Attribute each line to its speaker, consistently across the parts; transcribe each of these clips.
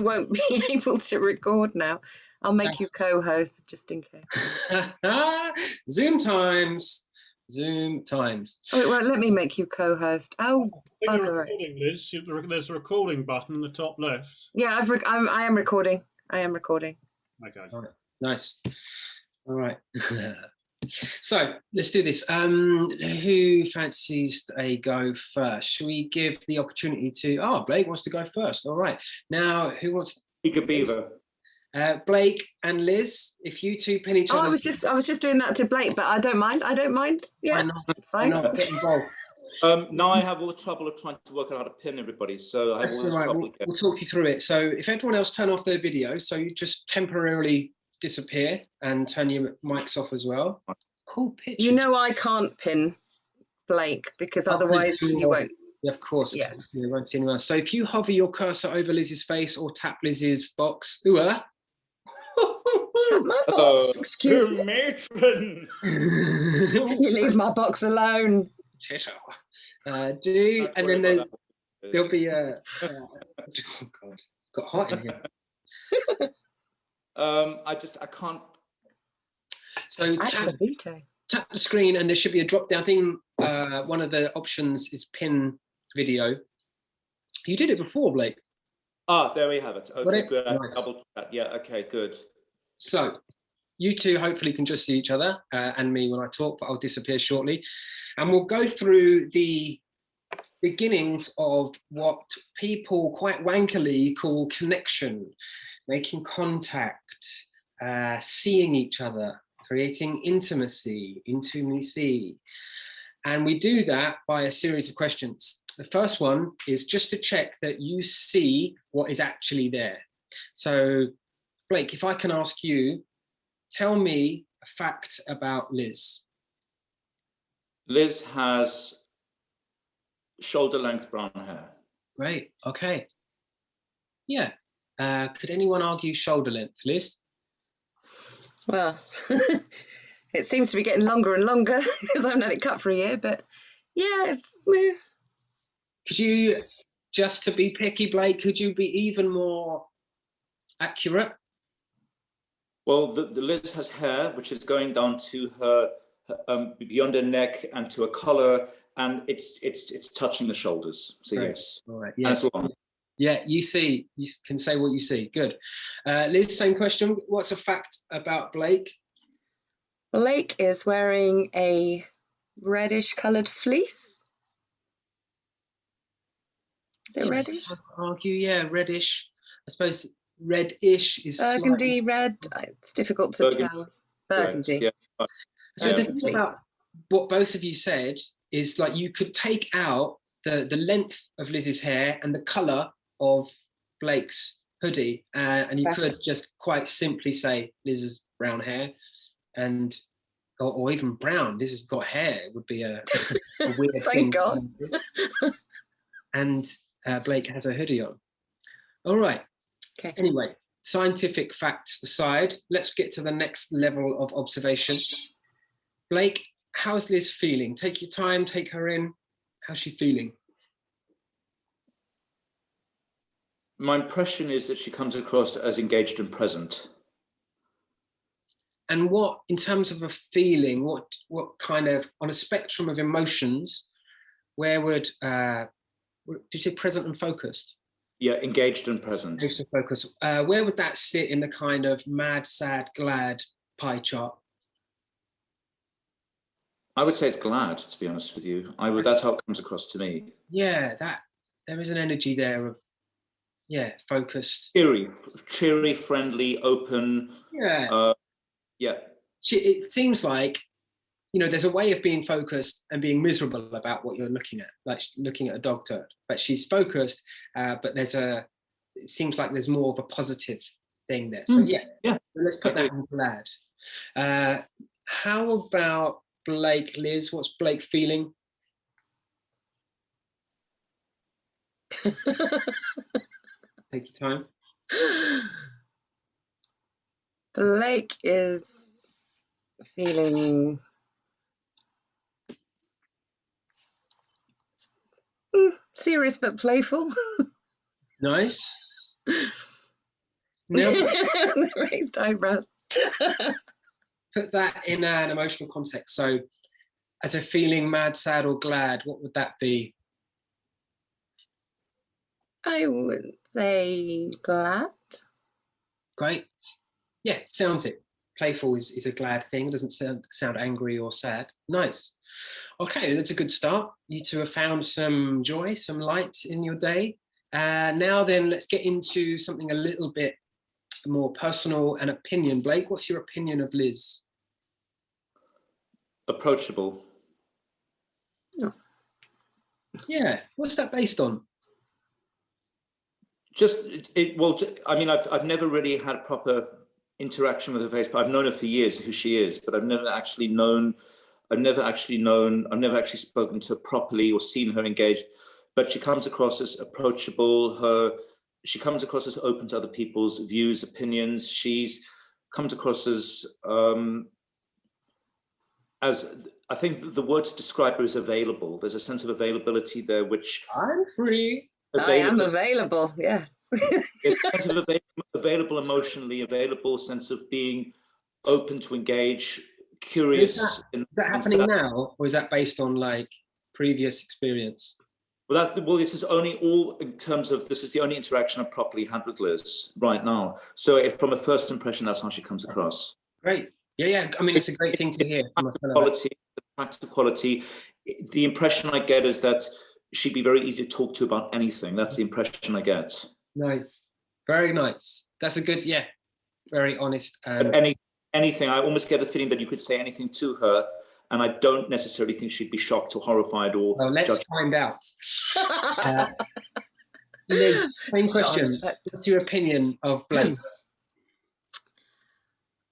Speaker 1: won't be able to record now. I'll make you co-host just in case.
Speaker 2: Zoom times. Zoom times.
Speaker 1: Oh, it won't let me make you co-host. Oh,
Speaker 3: When you're
Speaker 1: bugger it.
Speaker 3: recording, Liz, there's a recording button in the top left.
Speaker 1: Yeah, I am recording. I am recording.
Speaker 3: Okay.
Speaker 2: All right. Nice. All right. So let's do this. Who fancies a go first? Should we give the opportunity to? Oh, Blake wants to go first. All right. Now, who wants?
Speaker 4: Eager Beaver.
Speaker 2: Blake and Liz, if you two pin each other.
Speaker 1: I was just doing that to Blake, but I don't mind. I don't mind. Yeah, fine.
Speaker 2: Get involved.
Speaker 4: Now I have all the trouble of trying to work out how to pin everybody, so I have all this trouble.
Speaker 2: We'll talk you through it. So if everyone else turn off their video, so you just temporarily disappear and turn your mics off as well. Cool picture.
Speaker 1: You know I can't pin Blake because otherwise you won't.
Speaker 2: Yeah, of course.
Speaker 1: Yeah.
Speaker 2: You won't see anyone else. So if you hover your cursor over Liz's face or tap Liz's box, my
Speaker 1: box, excuse me.
Speaker 4: Matron.
Speaker 1: Can you leave my box alone?
Speaker 2: And then there'll be a. Oh God, it's got hot in here.
Speaker 4: I can't.
Speaker 2: So tap the screen, and there should be a drop down thing. One of the options is pin video. You did it before, Blake.
Speaker 4: There we have it. Okay, good.
Speaker 2: Nice.
Speaker 4: Double that. Yeah. Okay, good.
Speaker 2: So you two hopefully can just see each other and me when I talk, but I'll disappear shortly. And we'll go through the beginnings of what people quite wankily call connection, making contact, seeing each other, creating intimacy. And we do that by a series of questions. The first one is just to check that you see what is actually there. So Blake, if I can ask you, tell me a fact about Liz.
Speaker 4: Liz has shoulder-length brown hair.
Speaker 2: Great. Okay. Yeah. Could anyone argue shoulder length, Liz?
Speaker 1: Well, it seems to be getting longer and longer because I haven't had it cut for a year. But yeah, it's.
Speaker 2: Could you, just to be picky, Blake, could you be even more accurate?
Speaker 4: Well, the Liz has hair which is going down to her beyond her neck and to her collar, and it's touching the shoulders. So
Speaker 2: Great.
Speaker 4: yes.
Speaker 2: All right. Yes. Yeah, you can say what you see. Good. Liz, same question. What's a fact about Blake?
Speaker 1: Blake is wearing a reddish coloured fleece. Is it reddish?
Speaker 2: I'd argue, yeah, reddish. I suppose reddish is
Speaker 1: burgundy, red. It's difficult to tell. Burgundy.
Speaker 4: Yeah.
Speaker 2: So the thing about what both of you said is, like, you could take out the length of Liz's hair and the colour of Blake's hoodie, and you could just quite simply say Liz's brown hair, and or even brown. Liz has got hair. It would be a weird thing.
Speaker 1: Thank God.
Speaker 2: And Blake has a hoodie on. All right.
Speaker 1: Okay.
Speaker 2: Anyway, scientific facts aside, let's get to the next level of observation. Blake, how's Liz feeling? Take your time, take her in. How's she feeling?
Speaker 4: My impression is that she comes across as engaged and present.
Speaker 2: And what, in terms of a feeling, what kind of, on a spectrum of emotions, where would you say present and focused?
Speaker 4: Yeah, engaged and present.
Speaker 2: Engaged and focused. Where would that sit in the kind of mad, sad, glad pie chart?
Speaker 4: I would say it's glad, to be honest with you. That's how it comes across to me.
Speaker 2: Yeah, there is an energy there of, focused.
Speaker 4: Cheery, friendly, open.
Speaker 2: Yeah.
Speaker 4: Yeah.
Speaker 2: It seems like, there's a way of being focused and being miserable about what you're looking at, like looking at a dog turd. But she's focused, but it seems like there's more of a positive thing there. So yeah. So let's put that in glad. How about Blake, Liz? What's Blake feeling? Take your time.
Speaker 1: Blake is feeling serious but playful.
Speaker 2: Nice. Now
Speaker 1: The raised eyebrows.
Speaker 2: put that in an emotional context. So as a feeling mad, sad, or glad, what would that be?
Speaker 1: I would say glad.
Speaker 2: Great. Yeah, sounds it. Playful is a glad thing. It doesn't sound angry or sad. Nice. Okay, that's a good start. You two have found some joy, some light in your day. Now then, let's get into something a little bit more personal and opinion. Blake, what's your opinion of Liz?
Speaker 4: Approachable.
Speaker 2: Yeah, what's that based on?
Speaker 4: Just well, I mean, I've never really had proper interaction with her face, but I've known her for years, who she is, but I've never actually spoken to her properly or seen her engaged. But she comes across as approachable. She comes across as open to other people's views, opinions. She's comes across as I think the word to describe her is available. There's a sense of availability there, which
Speaker 2: I'm free.
Speaker 1: I am available, yes.
Speaker 4: It's a sense of available emotionally, available sense of being open to engage, curious.
Speaker 2: Is that happening now, or is that based on like previous experience?
Speaker 4: Well, this is only all in terms of, this is the only interaction I've properly had with Liz right now. So if from a first impression, that's how she comes across.
Speaker 2: Great. Yeah. I mean, it's a great thing to hear from a fellow.
Speaker 4: Quality, attractive quality. The impression I get is that she'd be very easy to talk to about anything. That's the impression I get.
Speaker 2: Nice. Very nice. That's a good, yeah, very honest. And
Speaker 4: anything, I almost get the feeling that you could say anything to her, and I don't necessarily think she'd be shocked or horrified or.
Speaker 2: Well, let's find out. Liz, same question. What's your opinion of Blake?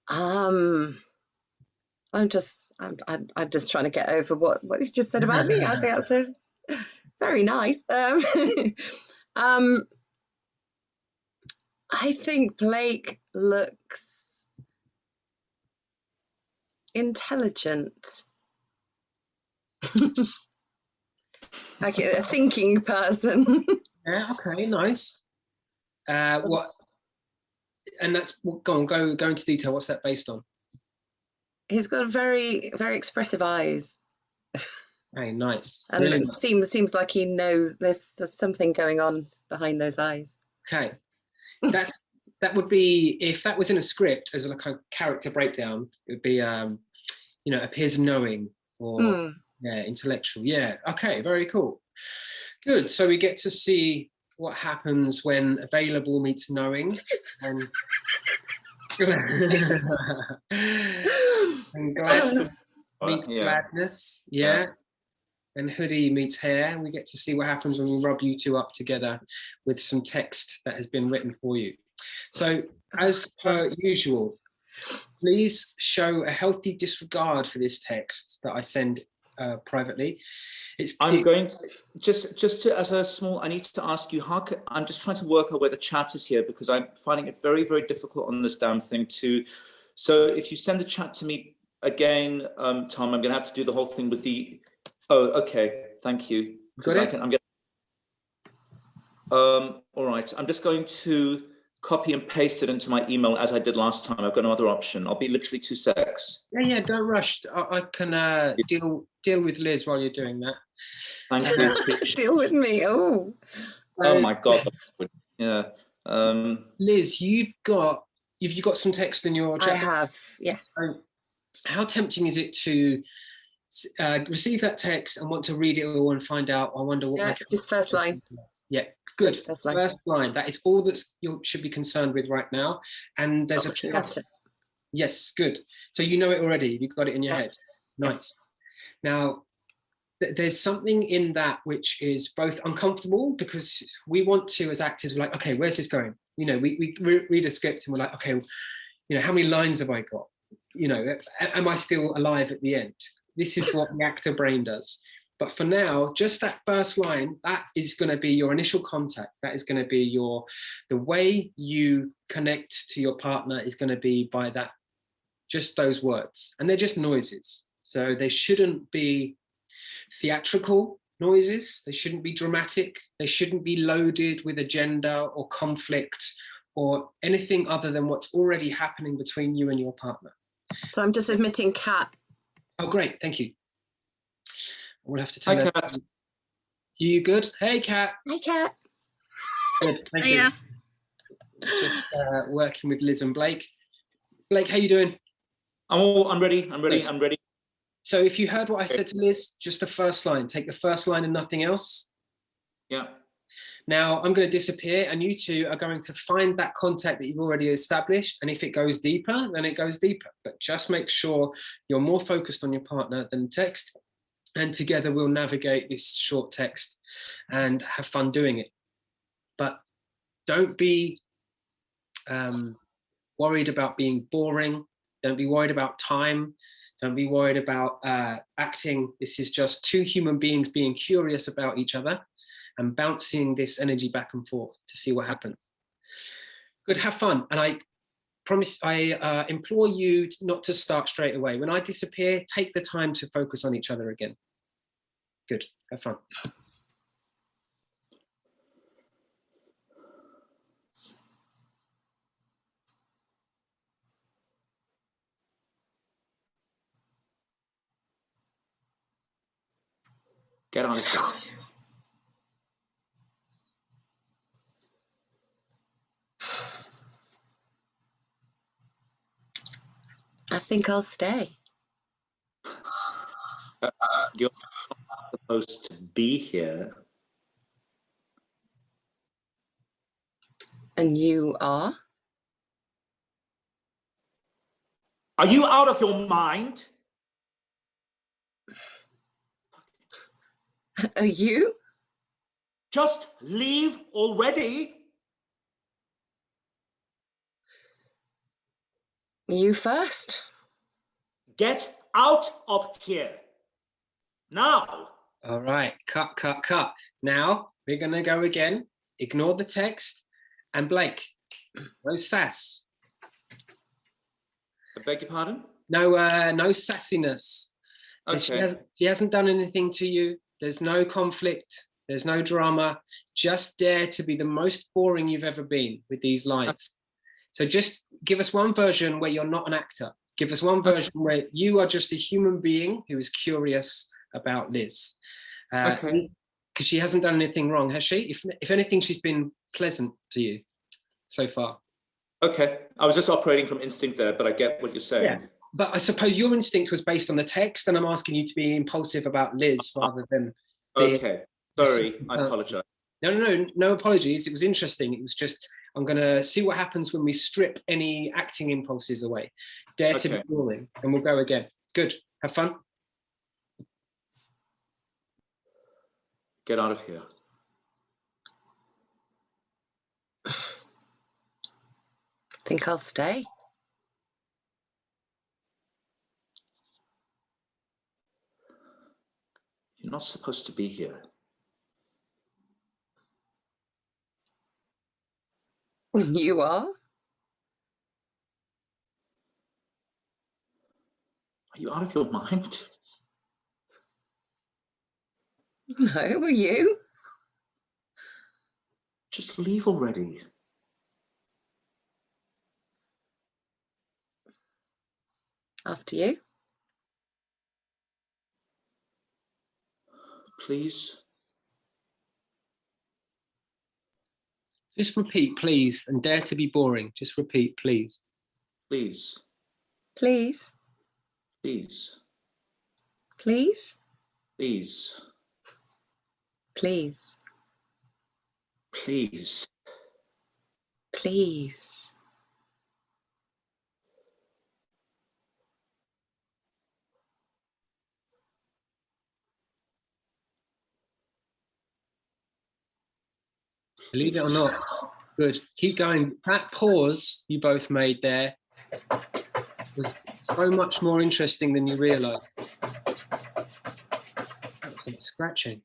Speaker 1: I'm just trying to get over what he's just said about me. I think that's very nice. I think Blake looks intelligent, like a thinking person.
Speaker 2: Yeah. Okay. Nice. What? And that's go into detail. What's that based on?
Speaker 1: He's got very, very expressive eyes.
Speaker 2: Hey, nice.
Speaker 1: And
Speaker 2: Really
Speaker 1: it
Speaker 2: nice.
Speaker 1: seems like he knows there's something going on behind those eyes.
Speaker 2: Okay. That would be, if that was in a script as like a character breakdown, it would be appears knowing or intellectual. Yeah. Okay, very cool. Good. So we get to see what happens when available meets knowing. And and gladness meets gladness. Yeah. And hoodie meets hair. We get to see what happens when we rub you two up together with some text that has been written for you. So, as per usual, please show a healthy disregard for this text that I send privately.
Speaker 4: I'm going to just to, as a small, I need to ask you, I'm just trying to work out where the chat is here, because I'm finding it very, very difficult on this damn thing to. So if you send the chat to me again, Tom, I'm going to have to do the whole thing with the. Oh, okay. Thank you.
Speaker 2: Got it?
Speaker 4: All right. I'm just going to copy and paste it into my email as I did last time. I've got another option. I'll be literally 2 secs.
Speaker 2: Yeah. Don't rush. I can deal with Liz while you're doing that.
Speaker 4: Thank you.
Speaker 1: Deal with me. Oh
Speaker 4: my God. Yeah.
Speaker 2: Liz, you've got some text in your chat.
Speaker 1: I have. Yes.
Speaker 2: How tempting is it to receive that text and want to read it all and find out? I wonder what.
Speaker 1: Yeah, just first line.
Speaker 2: Yeah, good.
Speaker 1: First line.
Speaker 2: First line. That is all that you should be concerned with right now. And there's a chapter. Yes, good. So you know it already. You've got it in your head. Nice. Yes. Now, there's something in that which is both uncomfortable, because we want to, as actors, we're like, okay, where's this going? We read a script and we're like, okay, how many lines have I got? Am I still alive at the end? This is what the actor brain does. But for now, just that first line, that is going to be your initial contact. That is going to be the way you connect to your partner is going to be by that, just those words. And they're just noises. So they shouldn't be theatrical noises. They shouldn't be dramatic. They shouldn't be loaded with agenda or conflict or anything other than what's already happening between you and your partner.
Speaker 1: So I'm just admitting Kat.
Speaker 2: Oh, great. Thank you. We'll have to
Speaker 4: Hi,
Speaker 2: tell her.
Speaker 4: Kat.
Speaker 2: You good? Hey, Kat.
Speaker 1: Hi, Kat.
Speaker 2: Good. Thank you.
Speaker 5: Hiya.
Speaker 2: Just working with Liz and Blake. Blake, how you doing?
Speaker 4: I'm ready. I'm ready.
Speaker 2: Good.
Speaker 4: I'm ready.
Speaker 2: So if you heard what I said to Liz, just the first line, take the first line and nothing else.
Speaker 4: Yeah.
Speaker 2: Now I'm going to disappear and you two are going to find that contact that you've already established. And if it goes deeper, then it goes deeper. But just make sure you're more focused on your partner than text. And together we'll navigate this short text and have fun doing it. But don't be worried about being boring. Don't be worried about time. Don't be worried about acting. This is just two human beings being curious about each other and bouncing this energy back and forth to see what happens. Good, have fun. And I promise, I implore you not to start straight away. When I disappear, take the time to focus on each other again. Good, have fun.
Speaker 4: Get on it.
Speaker 1: I think I'll stay.
Speaker 4: You're not supposed to be here.
Speaker 1: And you are?
Speaker 4: Are you out of your mind?
Speaker 1: Are you?
Speaker 4: Just leave already.
Speaker 1: You first.
Speaker 4: Get out of here. Now.
Speaker 2: All right, cut, cut, cut. Now we're going to go again. Ignore the text. And Blake, no sass.
Speaker 4: I beg your pardon?
Speaker 2: No, no sassiness.
Speaker 4: Okay.
Speaker 2: She hasn't done anything to you. There's no conflict. There's no drama. Just dare to be the most boring you've ever been with these lines. So just give us one version where you're not an actor. Give us one version where you are just a human being who is curious about Liz.
Speaker 4: Okay.
Speaker 2: Because she hasn't done anything wrong, has she? If anything, she's been pleasant to you so far.
Speaker 4: Okay. I was just operating from instinct there, but I get what you're saying.
Speaker 2: Yeah. But I suppose your instinct was based on the text, and I'm asking you to be impulsive about Liz rather than
Speaker 4: Okay. Sorry, I apologize.
Speaker 2: No apologies. It was interesting. It was just, I'm going to see what happens when we strip any acting impulses away. Dare to be boring, and we'll go again. Good. Have fun.
Speaker 4: Get out of here.
Speaker 1: I think I'll stay.
Speaker 4: You're not supposed to be here.
Speaker 1: You are?
Speaker 4: Are you out of your mind?
Speaker 1: No, are you?
Speaker 4: Just leave already.
Speaker 1: After you.
Speaker 4: Please.
Speaker 2: Just repeat, please, and dare to be boring. Just repeat, please.
Speaker 4: Please.
Speaker 1: Please.
Speaker 4: Please.
Speaker 1: Please.
Speaker 4: Please.
Speaker 1: Please.
Speaker 4: Please.
Speaker 1: Please.
Speaker 2: Believe it or not. Good. Keep going. That pause you both made there was so much more interesting than you realised. That's some scratching.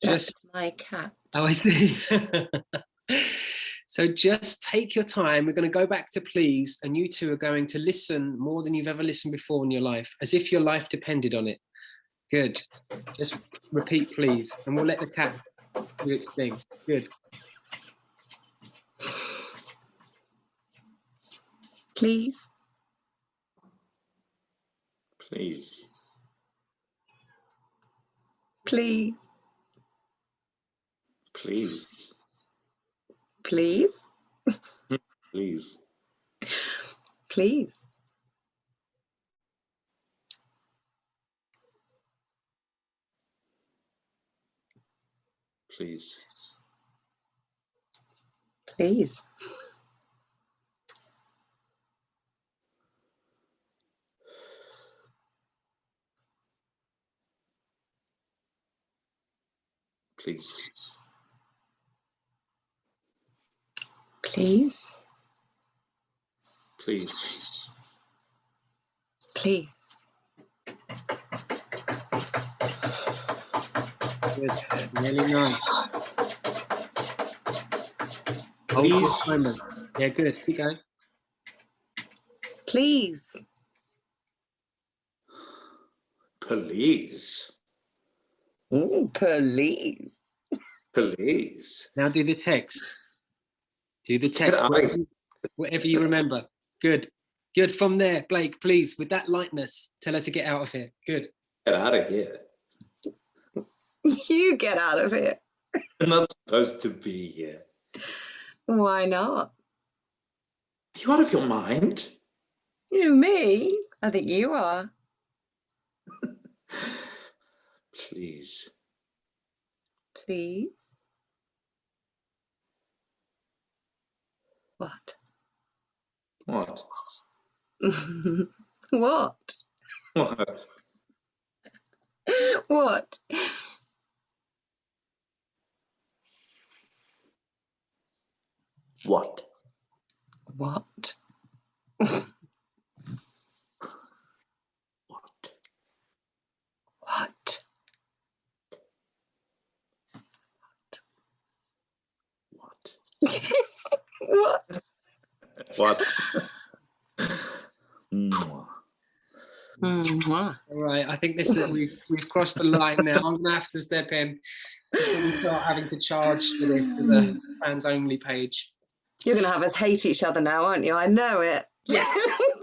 Speaker 1: That's my cat.
Speaker 2: Oh, I see. So just take your time. We're going to go back to please, and you two are going to listen more than you've ever listened before in your life, as if your life depended on it. Good. Just repeat, please, and we'll let the cat do its thing. Good.
Speaker 1: Please.
Speaker 4: Please.
Speaker 1: Please.
Speaker 4: Please.
Speaker 1: Please.
Speaker 4: Please.
Speaker 1: Please.
Speaker 4: Please.
Speaker 1: Please.
Speaker 4: Please.
Speaker 1: Please.
Speaker 4: Please.
Speaker 1: Please.
Speaker 2: Good. Really nice. Hold your
Speaker 4: Please.
Speaker 2: moment. Yeah, good. Keep going.
Speaker 1: Please.
Speaker 4: Please.
Speaker 1: Please.
Speaker 4: Please.
Speaker 2: Now do the text. Do the
Speaker 4: Get
Speaker 2: text.
Speaker 4: out of here.
Speaker 2: Whatever you remember. Good. Good. From there, Blake, please, with that lightness, tell her to get out of here. Good.
Speaker 4: Get out of here.
Speaker 1: You get out of here.
Speaker 4: I'm not supposed to be here.
Speaker 1: Why not?
Speaker 4: Are you out of your mind?
Speaker 1: You, me? I think you are.
Speaker 4: Please.
Speaker 1: Please. What?
Speaker 4: What?
Speaker 1: What?
Speaker 4: What?
Speaker 1: What?
Speaker 4: What?
Speaker 1: What?
Speaker 4: What?
Speaker 1: What?
Speaker 4: What?
Speaker 1: What?
Speaker 4: What? Mwah.
Speaker 1: Mwah.
Speaker 2: All right. I think this is we've crossed the line now. I'm gonna have to step in before we start having to charge for this as a fans only page.
Speaker 1: You're going to have us hate each other now, aren't you? I know it.
Speaker 2: Yes.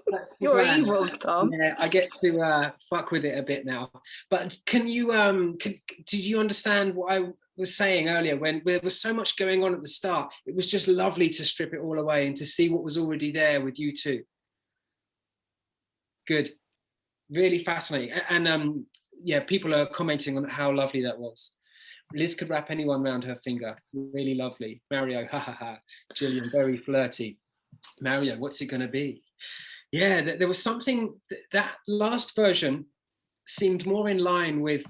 Speaker 2: That's the
Speaker 1: You're
Speaker 2: plan.
Speaker 1: evil, Tom.
Speaker 2: Yeah, I get to fuck with it a bit now. But can you did you understand what I was saying earlier when there was so much going on at the start? It was just lovely to strip it all away and to see what was already there with you two. Good. Really fascinating. And yeah, people are commenting on how lovely that was. Liz could wrap anyone round her finger. Really lovely. Mario, ha ha ha. Gillian, very flirty. Mario, what's it going to be? Yeah, there was something, that last version seemed more in line with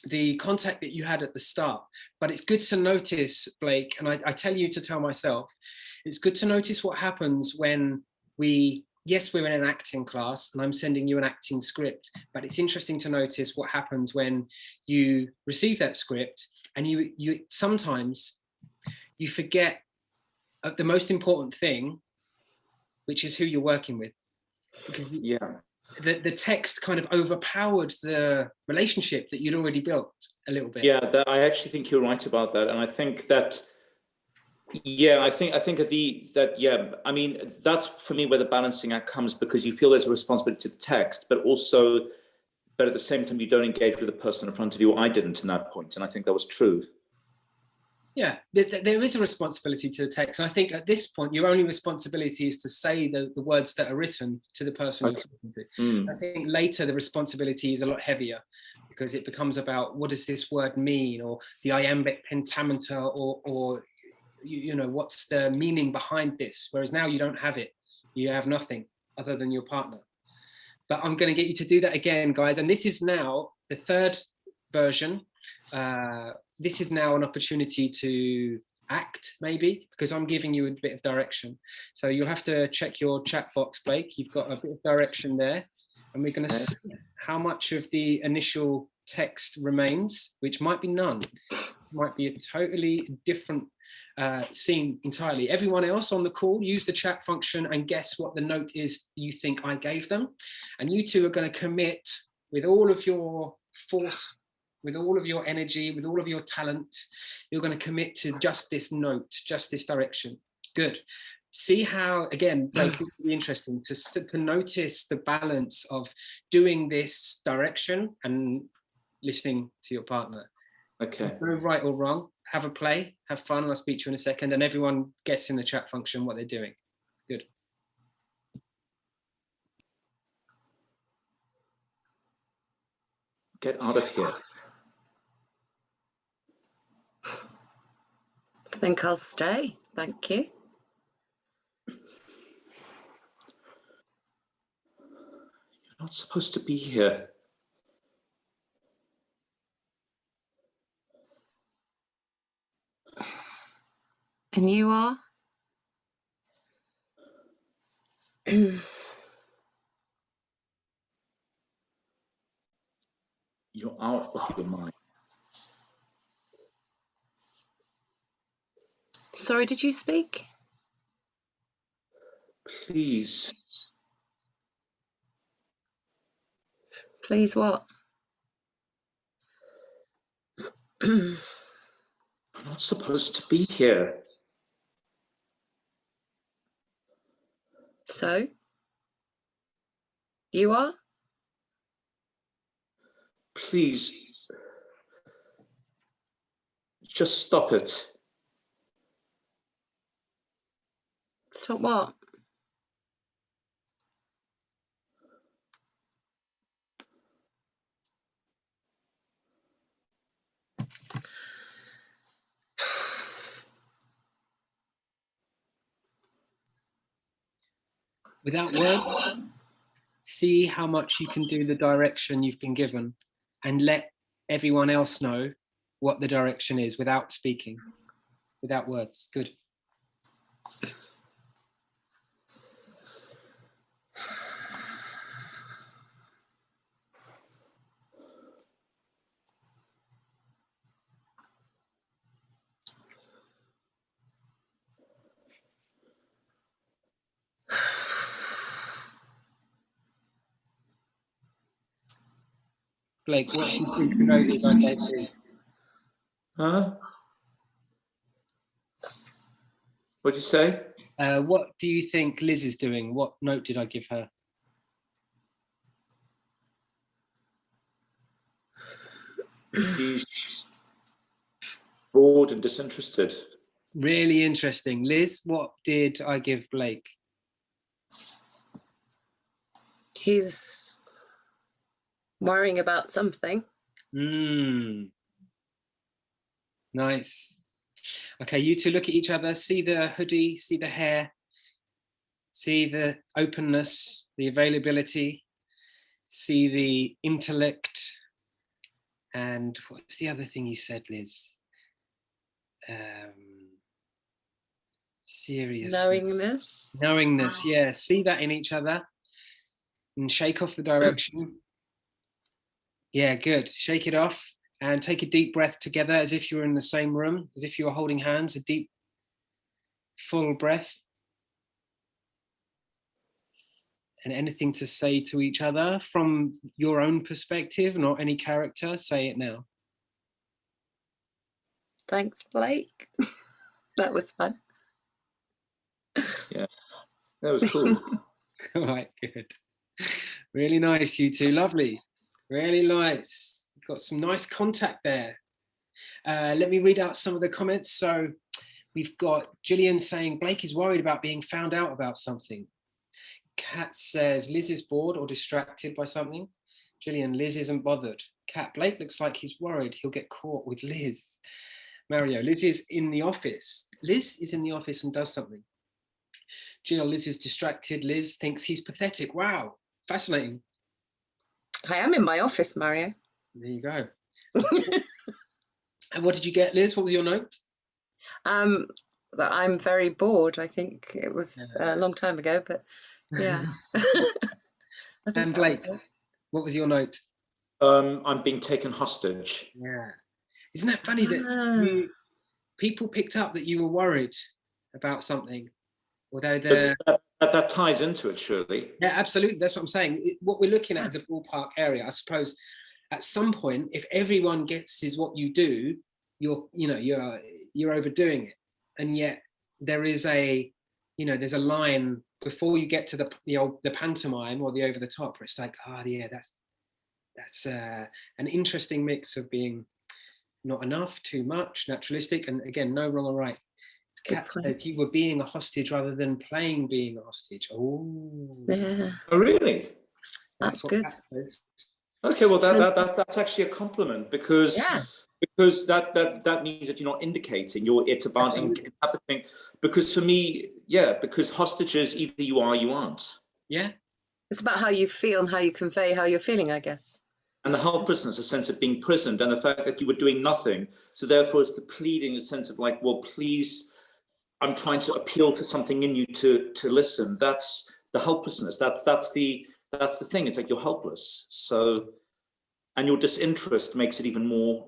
Speaker 2: the contact that you had at the start. But it's good to notice, Blake, and I tell you to tell myself, it's good to notice what happens when yes, we're in an acting class and I'm sending you an acting script, but it's interesting to notice what happens when you receive that script and you sometimes you forget the most important thing, which is who you're working with. Because
Speaker 4: Yeah.
Speaker 2: the text kind of overpowered the relationship that you'd already built a little bit.
Speaker 4: Yeah, I actually think you're right about that, and I think that. Yeah, I think I mean, that's for me where the balancing act comes, because you feel there's a responsibility to the text, but at the same time you don't engage with the person in front of you. I didn't in that point, and I think that was true.
Speaker 2: Yeah, there is a responsibility to the text. And I think at this point, your only responsibility is to say the words that are written to the person you're talking to. I think later the responsibility is a lot heavier, because it becomes about what does this word mean, or the iambic pentameter, or you know, what's the meaning behind this? Whereas now you don't have it. You have nothing other than your partner. But I'm going to get you to do that again, guys. And this is now the third version. This is now an opportunity to act, maybe, because I'm giving you a bit of direction. So you'll have to check your chat box, Blake. You've got a bit of direction there. And we're going to see how much of the initial text remains, which might be none. It might be a totally different scene entirely. Everyone else on the call, use the chat function and guess what the note is you think I gave them. And you two are going to commit with all of your force, with all of your energy, with all of your talent. You're going to commit to just this note, just this direction. Good. see how, again, like, it's really interesting to notice the balance of doing this direction and listening to your partner.
Speaker 4: Okay.
Speaker 2: No right or wrong. Have a play, have fun. I'll speak to you in a second, and everyone gets in the chat function what they're doing. Good.
Speaker 4: Get out of here.
Speaker 1: I think I'll stay. Thank you.
Speaker 4: You're not supposed to be here.
Speaker 1: And you are?
Speaker 4: You're out of your mind.
Speaker 1: Sorry, did you speak?
Speaker 4: Please.
Speaker 1: Please what?
Speaker 4: You're not supposed to be here.
Speaker 1: So? You are?
Speaker 4: Please. Just stop it.
Speaker 1: Stop what?
Speaker 2: Without words, see how much you can do the direction you've been given, and let everyone else know what the direction is without speaking, without words. Good. Blake, what do you think the note is I gave you?
Speaker 4: Huh? What'd you say?
Speaker 2: What do you think Liz is doing? What note did I give her?
Speaker 4: He's bored and disinterested.
Speaker 2: Really interesting. Liz, what did I give Blake?
Speaker 1: He's worrying about something.
Speaker 2: Nice. Okay, you two look at each other, see the hoodie, see the hair, see the openness, the availability, see the intellect, and what's the other thing you said, Liz? Serious.
Speaker 1: Knowingness.
Speaker 2: Knowingness, yeah. See that in each other and shake off the direction. Yeah, good. Shake it off and take a deep breath together as if you're in the same room, as if you were holding hands, a deep, full breath. And anything to say to each other from your own perspective, not any character, say it now.
Speaker 1: Thanks, Blake. That was fun.
Speaker 4: Yeah, that was cool.
Speaker 2: All right, good. Really nice, you two. Lovely. Really nice. Got some nice contact there. Let me read out some of the comments. So we've got Gillian saying Blake is worried about being found out about something. Kat says Liz is bored or distracted by something. Gillian, Liz isn't bothered. Kat, Blake looks like he's worried he'll get caught with Liz. Mario, Liz is in the office. Liz is in the office and does something. Jill, Liz is distracted. Liz thinks he's pathetic. Wow, fascinating.
Speaker 1: I am in my office, Mario.
Speaker 2: There you go. And what did you get, Liz? What was your note?
Speaker 1: That I'm very bored. I think it was a long time ago, but yeah.
Speaker 2: And Blake, what was your note?
Speaker 4: I'm being taken hostage.
Speaker 2: Yeah. Isn't that funny that people picked up that you were worried about something, although
Speaker 4: that ties into it, surely.
Speaker 2: Yeah, absolutely. That's what I'm saying. What we're looking at is a ballpark area. I suppose at some point, if everyone guesses what you do, you're overdoing it, and yet there is a you know, there's a line before you get to the pantomime or the over the top, where it's like, oh yeah, that's an interesting mix of being not enough, too much, naturalistic, and again, no wrong or right. Kat says you were being a hostage rather than playing being a hostage. Oh,
Speaker 1: Yeah,
Speaker 4: Oh, really?
Speaker 1: that's
Speaker 2: what
Speaker 1: good.
Speaker 2: Kat says.
Speaker 4: Okay, well that's actually a compliment, because
Speaker 1: Yeah.
Speaker 4: that means that you're not indicating, it's about inhabiting. Because for me, because hostages, either you are or you aren't.
Speaker 2: Yeah.
Speaker 1: It's about how you feel and how you convey how you're feeling, I guess.
Speaker 4: And the helplessness, a sense of being prisoned, and the fact that you were doing nothing. So therefore it's the pleading, a sense of like, well, please, I'm trying to appeal to something in you to listen. That's the helplessness. That's the thing. It's like you're helpless. So, and your disinterest makes it even more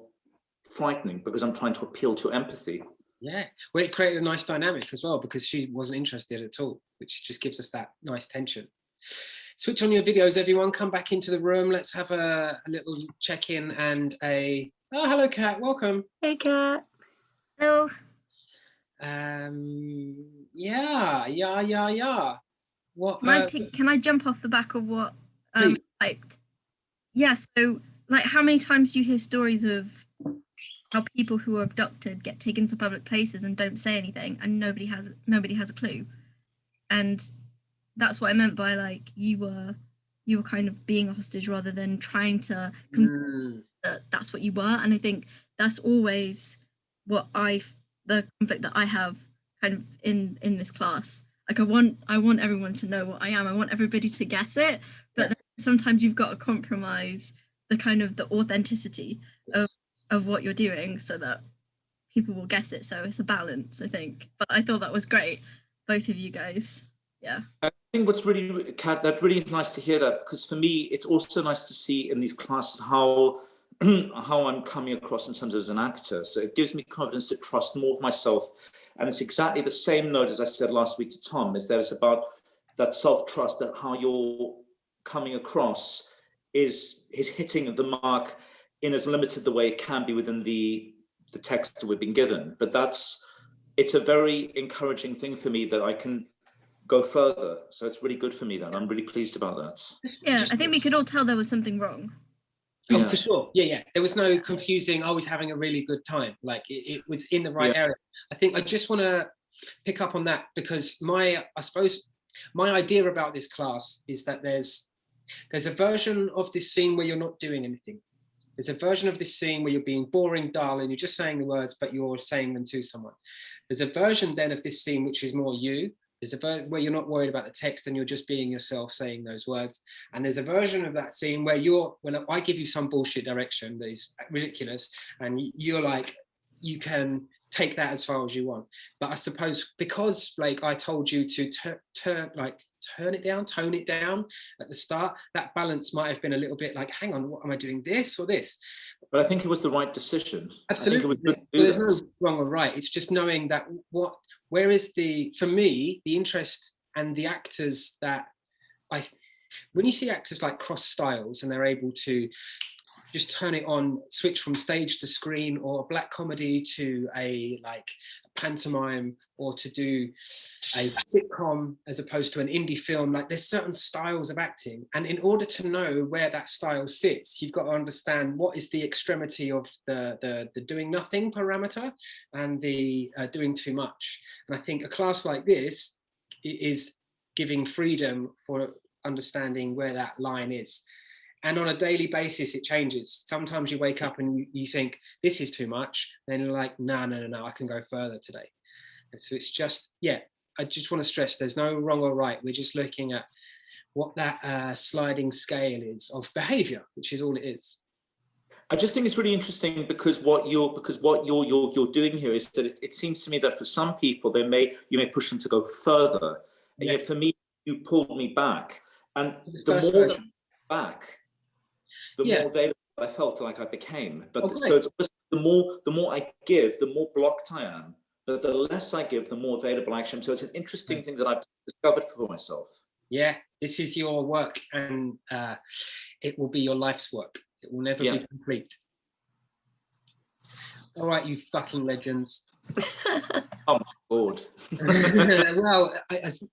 Speaker 4: frightening, because I'm trying to appeal to empathy.
Speaker 2: Yeah, well, it created a nice dynamic as well, because she wasn't interested at all, which just gives us that nice tension. Switch on your videos, everyone. Come back into the room. Let's have a little check-in and oh, hello, Kat. Welcome.
Speaker 1: Hey, Kat.
Speaker 5: Hello.
Speaker 2: Yeah. What?
Speaker 5: Can I jump off the back of what
Speaker 2: Please.
Speaker 5: typed? Yeah. So, like, how many times do you hear stories of how people who are abducted get taken to public places and don't say anything, and nobody has a clue? And that's what I meant by, like, you were kind of being a hostage rather than trying to that that's what you were. And I think that's always what the conflict that I have kind of in this class. Like, I want everyone to know what I am. I want everybody to guess it, but then sometimes you've got to compromise the kind of the authenticity of what you're doing so that people will guess it. So it's a balance, I think. But I thought that was great, both of you guys. Yeah.
Speaker 4: I think what's really, Kat, that really is nice to hear that, because for me, it's also nice to see in these classes how I'm coming across in terms of as an actor. So it gives me confidence to trust more of myself. And it's exactly the same note as I said last week to Tom, is that it's about that self-trust, that how you're coming across is hitting the mark in as limited the way it can be within the text that we've been given. But it's a very encouraging thing for me that I can go further. So it's really good for me that I'm really pleased about that.
Speaker 5: Yeah, I think we could all tell there was something wrong.
Speaker 2: Oh, for sure. Yeah. There was no confusing, I was having a really good time. Like, it was in the right area. I think I just want to pick up on that, because I suppose my idea about this class is that there's a version of this scene where you're not doing anything. There's a version of this scene where you're being boring, dull, and you're just saying the words, but you're saying them to someone. There's a version then of this scene which is more you. There's a version where you're not worried about the text and you're just being yourself saying those words. And there's a version of that scene where when I give you some bullshit direction that is ridiculous, and you're like, you can take that as far as you want. But I suppose because, like, I told you to tone it down at the start, that balance might have been a little bit like, hang on, what am I doing, this or this?
Speaker 4: But I think it was the right decision.
Speaker 2: Absolutely. There's no wrong or right. It's just knowing that where is for me, the interest and the actors that when you see actors like cross styles and they're able to just turn it on, switch from stage to screen, or a black comedy to a pantomime, or to do a sitcom as opposed to an indie film. Like, there's certain styles of acting, and in order to know where that style sits, you've got to understand what is the extremity of the doing nothing parameter and the doing too much. And I think a class like this is giving freedom for understanding where that line is. And on a daily basis, it changes. Sometimes you wake up and you think, this is too much. Then you're like, no, I can go further today. And so it's just, I just want to stress there's no wrong or right. We're just looking at what that sliding scale is of behavior, which is all it is.
Speaker 4: I just think it's really interesting, because what you're doing here is that it seems to me that for some people, you may push them to go further. And yet for me, you pulled me back. And the more back, the more available I felt like I became. But so it's the more I give, the more blocked I am. But the less I give, the more available I am. So it's an interesting thing that I've discovered for myself. Yeah,
Speaker 2: this is your work, and it will be your life's work. It will never be complete. All right, you fucking legends.
Speaker 4: Lord.
Speaker 2: Well,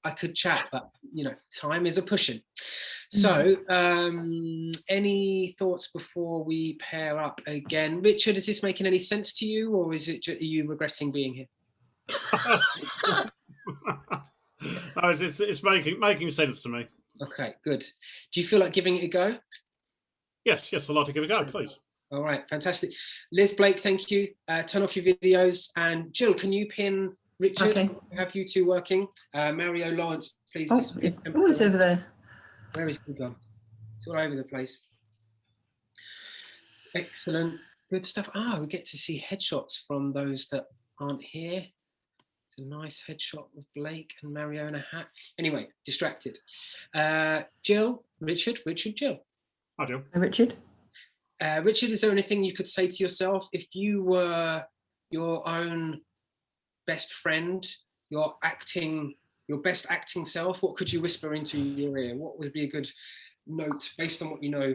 Speaker 2: I could chat, but you know, time is a pushing. So, any thoughts before we pair up again? Richard, is this making any sense to you, or is it are you regretting being here?
Speaker 3: No, it's making sense to me.
Speaker 2: Okay, good. Do you feel like giving it a go?
Speaker 3: Yes, I'd like to give it a go, please.
Speaker 2: All right, fantastic. Liz, Blake, thank you. Turn off your videos. And Jill, can you pin Richard?
Speaker 6: Okay.
Speaker 2: Have you two working? Mario, Lawrence, please.
Speaker 6: Oh,
Speaker 2: dismiss
Speaker 6: it's
Speaker 2: them.
Speaker 6: always over there.
Speaker 2: Where is he gone? It's all over the place. Excellent. Good stuff. We get to see headshots from those that aren't here. It's a nice headshot of Blake and Mario in a hat. Anyway, distracted. Jill, Richard, Jill.
Speaker 3: I do.
Speaker 6: Hi, Richard.
Speaker 2: Richard, is there anything you could say to yourself if you were your own best friend, your best acting self? What could you whisper into your ear? What would be a good note based on what you know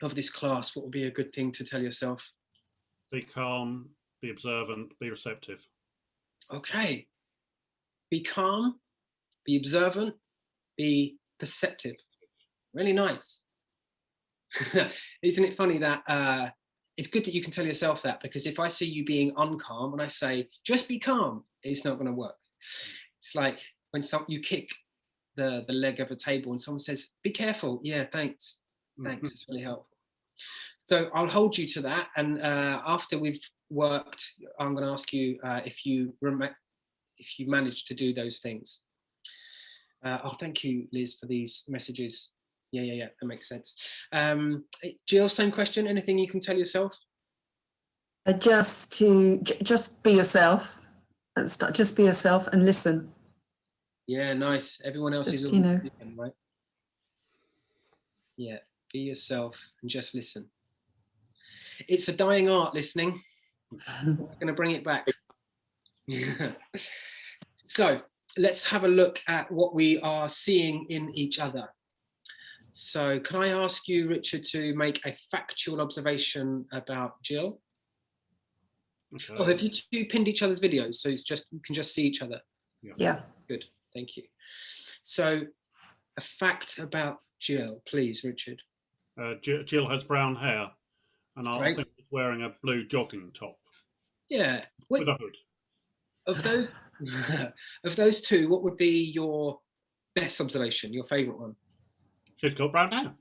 Speaker 2: of this class? What would be a good thing to tell yourself?
Speaker 3: Be calm, be observant, be receptive. Okay.
Speaker 2: Be calm, be observant, be perceptive. Really nice. Isn't it funny that it's good that you can tell yourself that, because if I see you being uncalm and I say, just be calm, it's not going to work. It's like when you kick the leg of a table and someone says, be careful. Yeah, thanks. Thanks, it's really helpful. So I'll hold you to that. And after we've worked, I'm going to ask you if you managed to do those things. Thank you, Liz, for these messages. Yeah, that makes sense. Jill, same question. Anything you can tell yourself?
Speaker 6: Just be yourself. Just be yourself and listen.
Speaker 2: Yeah, nice. Everyone else is
Speaker 6: different,
Speaker 2: right? Yeah, be yourself and just listen. It's a dying art, listening. We're going to bring it back. So let's have a look at what we are seeing in each other. So can I ask you, Richard, to make a factual observation about Jill?
Speaker 3: Okay.
Speaker 2: Oh, have you two pinned each other's videos? So it's just you can just see each other.
Speaker 6: Yeah.
Speaker 2: Good, thank you. So a fact about Jill, please, Richard.
Speaker 3: Jill has brown hair, and I
Speaker 2: Right.
Speaker 3: think she's wearing a blue jogging top
Speaker 2: Yeah.
Speaker 3: with a hood.
Speaker 2: Of those two, what would be your best observation, your favourite one?
Speaker 3: She's got brown hair.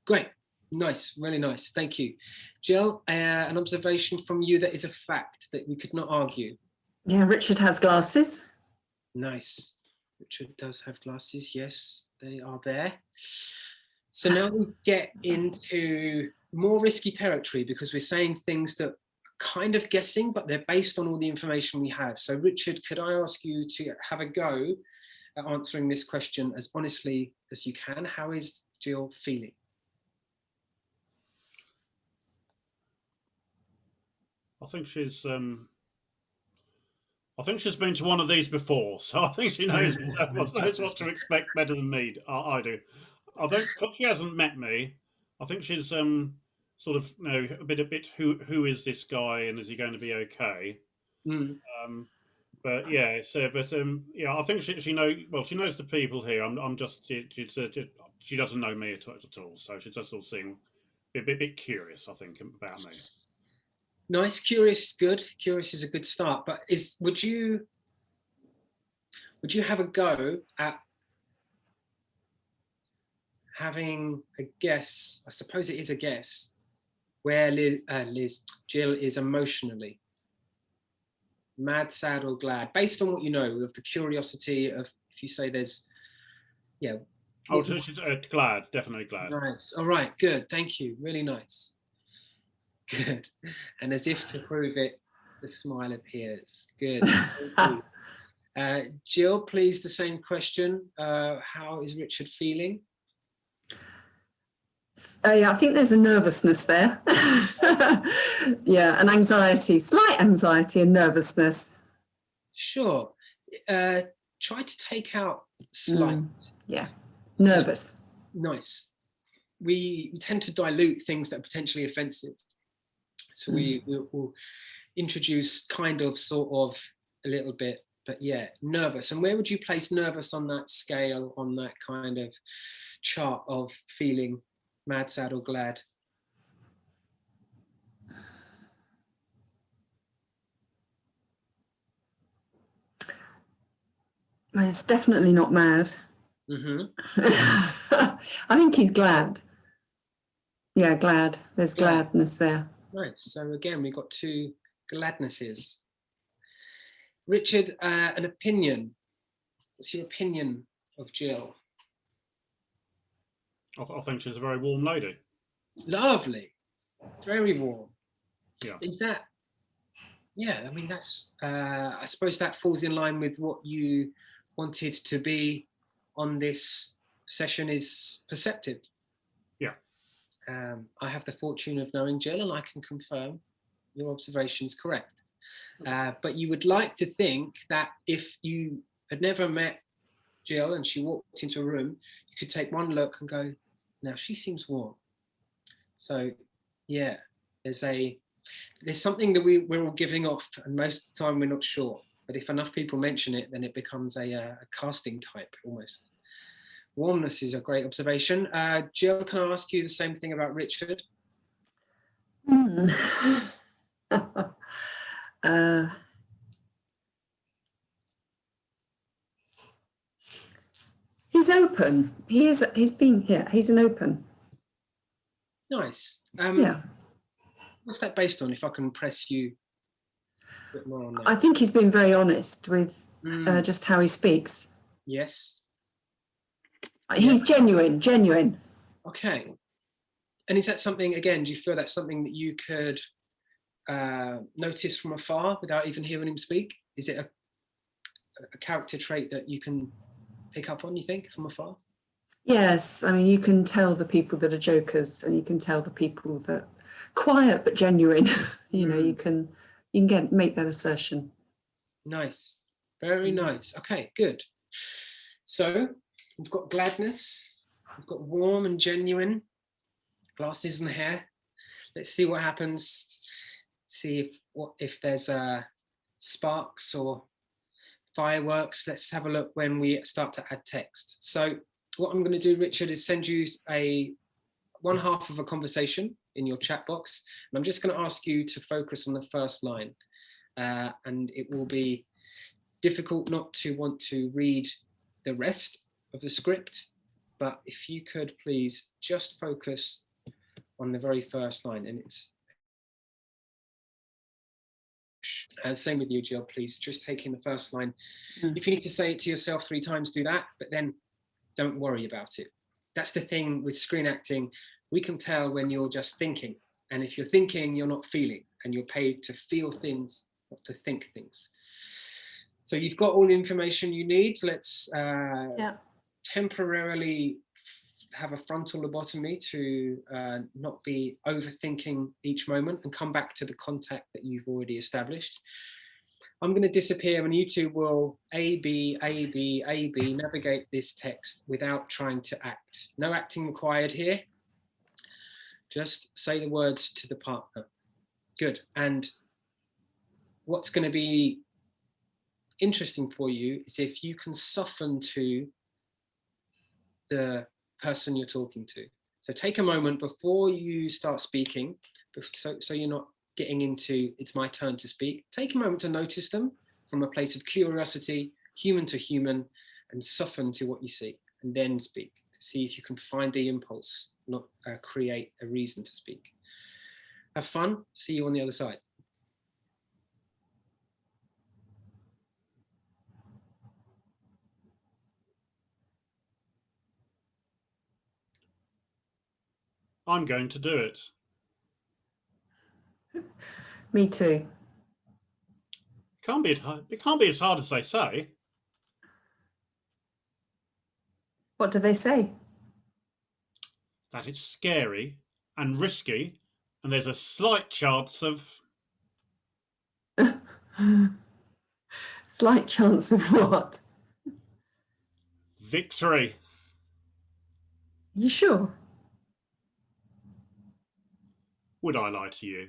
Speaker 2: Great, nice, really nice, thank you. Jill, an observation from you that is a fact that we could not argue.
Speaker 6: Yeah, Richard has glasses.
Speaker 2: Nice. Richard does have glasses, yes, they are there. So now we get into more risky territory because we're saying things that are kind of guessing, but they're based on all the information we have. So Richard, could I ask you to have a go at answering this question as honestly as you can? How is Jill feeling?
Speaker 3: I think she's been to one of these before, so I think she knows what to expect better than me. I do. I think because she hasn't met me, I think she's sort of a bit. Who is this guy, and is he going to be okay? But yeah, yeah, I think she knows. Well, she knows the people here. I'm just she doesn't know me at all, so she's just sort of seeing a bit curious, I think, about me.
Speaker 2: Nice, curious, good. Curious is a good start. But would you have a go at having a guess? I suppose it is a guess where Jill is emotionally mad, sad, or glad, based on what you know of the curiosity of. If you say there's, yeah.
Speaker 3: Oh, so she's glad, definitely glad.
Speaker 2: Nice. All right. Good. Thank you. Really nice. Good. And as if to prove it, the smile appears. Good. Thank you. Jill, please, the same question. How is Richard feeling?
Speaker 6: Yeah, I think there's a nervousness there. Yeah, an anxiety, slight anxiety and nervousness.
Speaker 2: Sure. Try to take out slight.
Speaker 6: Yeah, nervous.
Speaker 2: Nice. We tend to dilute things that are potentially offensive. So we'll introduce kind of, sort of, a little bit, but yeah, nervous. And where would you place nervous on that scale, on that kind of chart of feeling mad, sad, or glad?
Speaker 6: Well, it's definitely not mad.
Speaker 2: Mm-hmm.
Speaker 6: I think he's glad. Yeah, glad. There's
Speaker 2: Glad.
Speaker 6: gladness there.
Speaker 2: Nice. So again, we've got two gladnesses. Richard, an opinion. What's your opinion of Jill?
Speaker 3: I think she's a very warm lady.
Speaker 2: Lovely. Very warm.
Speaker 3: Yeah.
Speaker 2: Is that, yeah, I mean, that's, I suppose that falls in line with what you wanted to be on this session, is perceptive.
Speaker 3: Yeah.
Speaker 2: I have the fortune of knowing Jill, and I can confirm your observation is correct. But you would like to think that if you had never met Jill and she walked into a room, you could take one look and go, now she seems warm. So yeah, there's something that we're all giving off, and most of the time we're not sure. But if enough people mention it, then it becomes a casting type almost. Warmness is a great observation. Jill, can I ask you the same thing about Richard?
Speaker 6: He's open. He's being here. He's an open.
Speaker 2: Nice.
Speaker 6: Yeah.
Speaker 2: What's that based on, if I can press you a bit more on that?
Speaker 6: I think he's been very honest with
Speaker 2: Mm,
Speaker 6: just how he speaks.
Speaker 2: yes.
Speaker 6: He's genuine.
Speaker 2: Okay. And is that something, again, do you feel that's something that you could notice from afar without even hearing him speak? Is it a character trait that you can pick up on, you think, from afar?
Speaker 6: Yes, I mean, you can tell the people that are jokers, and you can tell the people that quiet but genuine. You know, you can make that assertion.
Speaker 2: Nice. Very nice. Okay, good. So we've got gladness, we've got warm and genuine, glasses and hair. Let's see what happens. See if there's sparks or fireworks. Let's have a look when we start to add text. So what I'm going to do, Richard, is send you one half of a conversation in your chat box, and I'm just going to ask you to focus on the first line, and it will be difficult not to want to read the rest of the script, but if you could please just focus on the very first line. And same with you, Jill, please just take in the first line. If you need to say it to yourself 3 times, do that, but then don't worry about it. That's the thing with screen acting. We can tell when you're just thinking, and if you're thinking, you're not feeling, and you're paid to feel things, not to think things. So you've got all the information you need. Let's temporarily have a frontal lobotomy to not be overthinking each moment, and come back to the contact that you've already established. I'm going to disappear, and you two will A, B, navigate this text without trying to act. No acting required here. Just say the words to the partner. Good. And what's going to be interesting for you is if you can soften to the person you're talking to. So take a moment before you start speaking, so you're not getting into it's my turn to speak. Take a moment to notice them from a place of curiosity, human to human, and soften to what you see, and then speak to see if you can find the impulse, not create a reason to speak. Have fun. See you on the other side.
Speaker 3: I'm going to do it.
Speaker 6: Me too.
Speaker 3: It can't be as hard as they say.
Speaker 6: What do they say?
Speaker 3: That it's scary and risky, and there's a slight chance of...
Speaker 6: Slight chance of what?
Speaker 3: victory.
Speaker 6: You sure?
Speaker 3: Would I lie to you?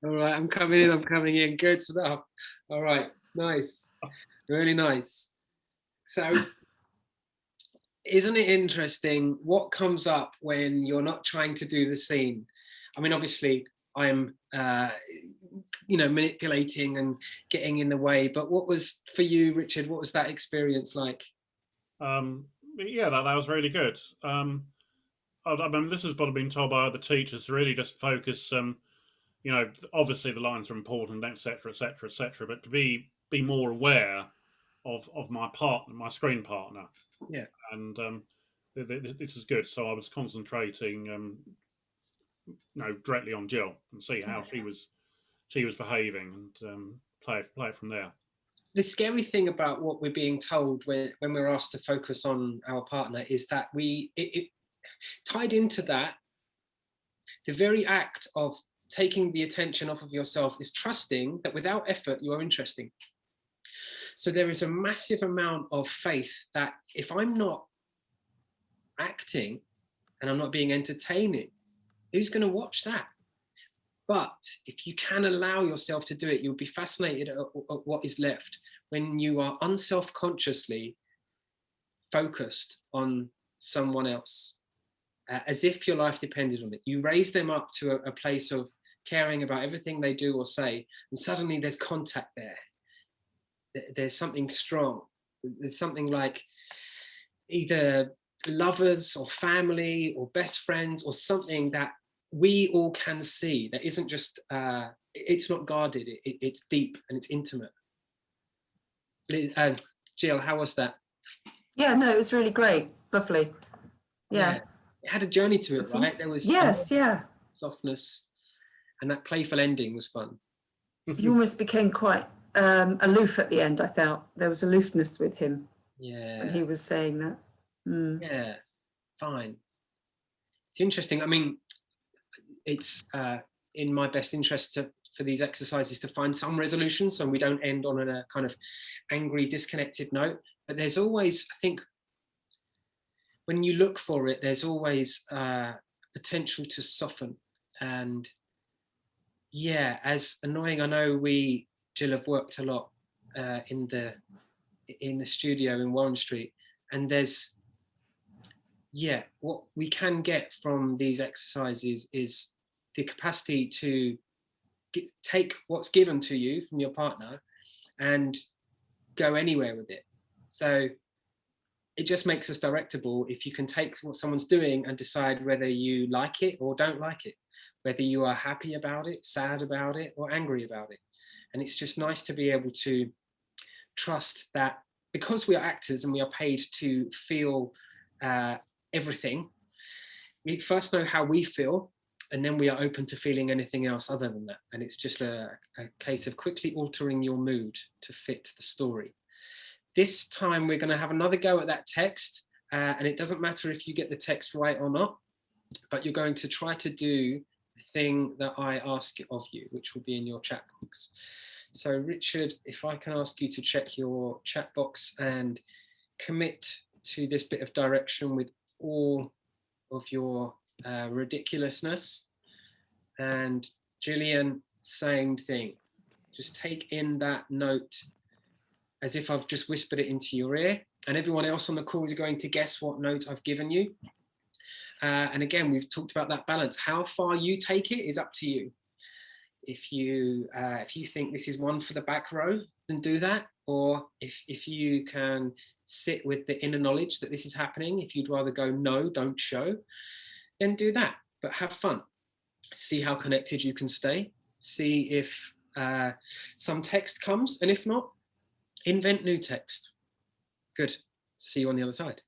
Speaker 2: All right, I'm coming in. I'm coming in. Good stuff. All right, nice, really nice. So, isn't it interesting what comes up when you're not trying to do the scene? I mean, obviously, I'm, manipulating and getting in the way. But what was for you, Richard? What was that experience like?
Speaker 3: Yeah, that was really good. I mean, this has been told by other teachers to really just focus. Obviously the lines are important, etc., etc., etc. But to be more aware of my partner, my screen partner.
Speaker 2: Yeah.
Speaker 3: And this is good. So I was concentrating, directly on Jill and see how she was behaving, and play it from there.
Speaker 2: The scary thing about what we're being told when we're asked to focus on our partner is that it tied into that, the very act of taking the attention off of yourself is trusting that without effort you are interesting. So there is a massive amount of faith that if I'm not acting and I'm not being entertaining, who's going to watch that? But if you can allow yourself to do it, you'll be fascinated at what is left when you are unself-consciously focused on someone else, as if your life depended on it. You raise them up to a place of caring about everything they do or say, and suddenly there's contact there. There's something strong. There's something like either lovers or family or best friends or something that we all can see, that isn't just, it's not guarded, it's deep and it's intimate. Jill, how was that?
Speaker 6: Yeah, no, it was really great. Lovely. Yeah.
Speaker 2: It had a journey to it, right? There was softness, and that playful ending was fun.
Speaker 6: You almost became quite aloof at the end, I felt. There was aloofness with him.
Speaker 2: Yeah.
Speaker 6: When he was saying that. Mm.
Speaker 2: Yeah, fine. It's interesting. I mean, it's in my best interest for these exercises to find some resolution so we don't end on a kind of angry, disconnected note. But there's always, I think, when you look for it, there's always potential to soften. And yeah, as annoying, I know Jill, have worked a lot in the studio in Warren Street, and there's, what we can get from these exercises is the capacity to take what's given to you from your partner and go anywhere with it. So it just makes us directable if you can take what someone's doing and decide whether you like it or don't like it, whether you are happy about it, sad about it, or angry about it. And it's just nice to be able to trust that because we are actors and we are paid to feel everything, we first know how we feel, and then we are open to feeling anything else other than that. And it's just a case of quickly altering your mood to fit the story. This time we're going to have another go at that text, and it doesn't matter if you get the text right or not, but you're going to try to do the thing that I ask of you, which will be in your chat box. So Richard, if I can ask you to check your chat box and commit to this bit of direction with all of your ridiculousness, and Gillian, same thing. Just take in that note as if I've just whispered it into your ear, and everyone else on the call is going to guess what note I've given you. And again, we've talked about that balance. How far you take it is up to you. If you think this is one for the back row, then do that. Or if you can sit with the inner knowledge that this is happening, if you'd rather go no, don't show, then do that. But have fun. See how connected you can stay. See if some text comes, and if not, invent new text. Good. See you on the other side.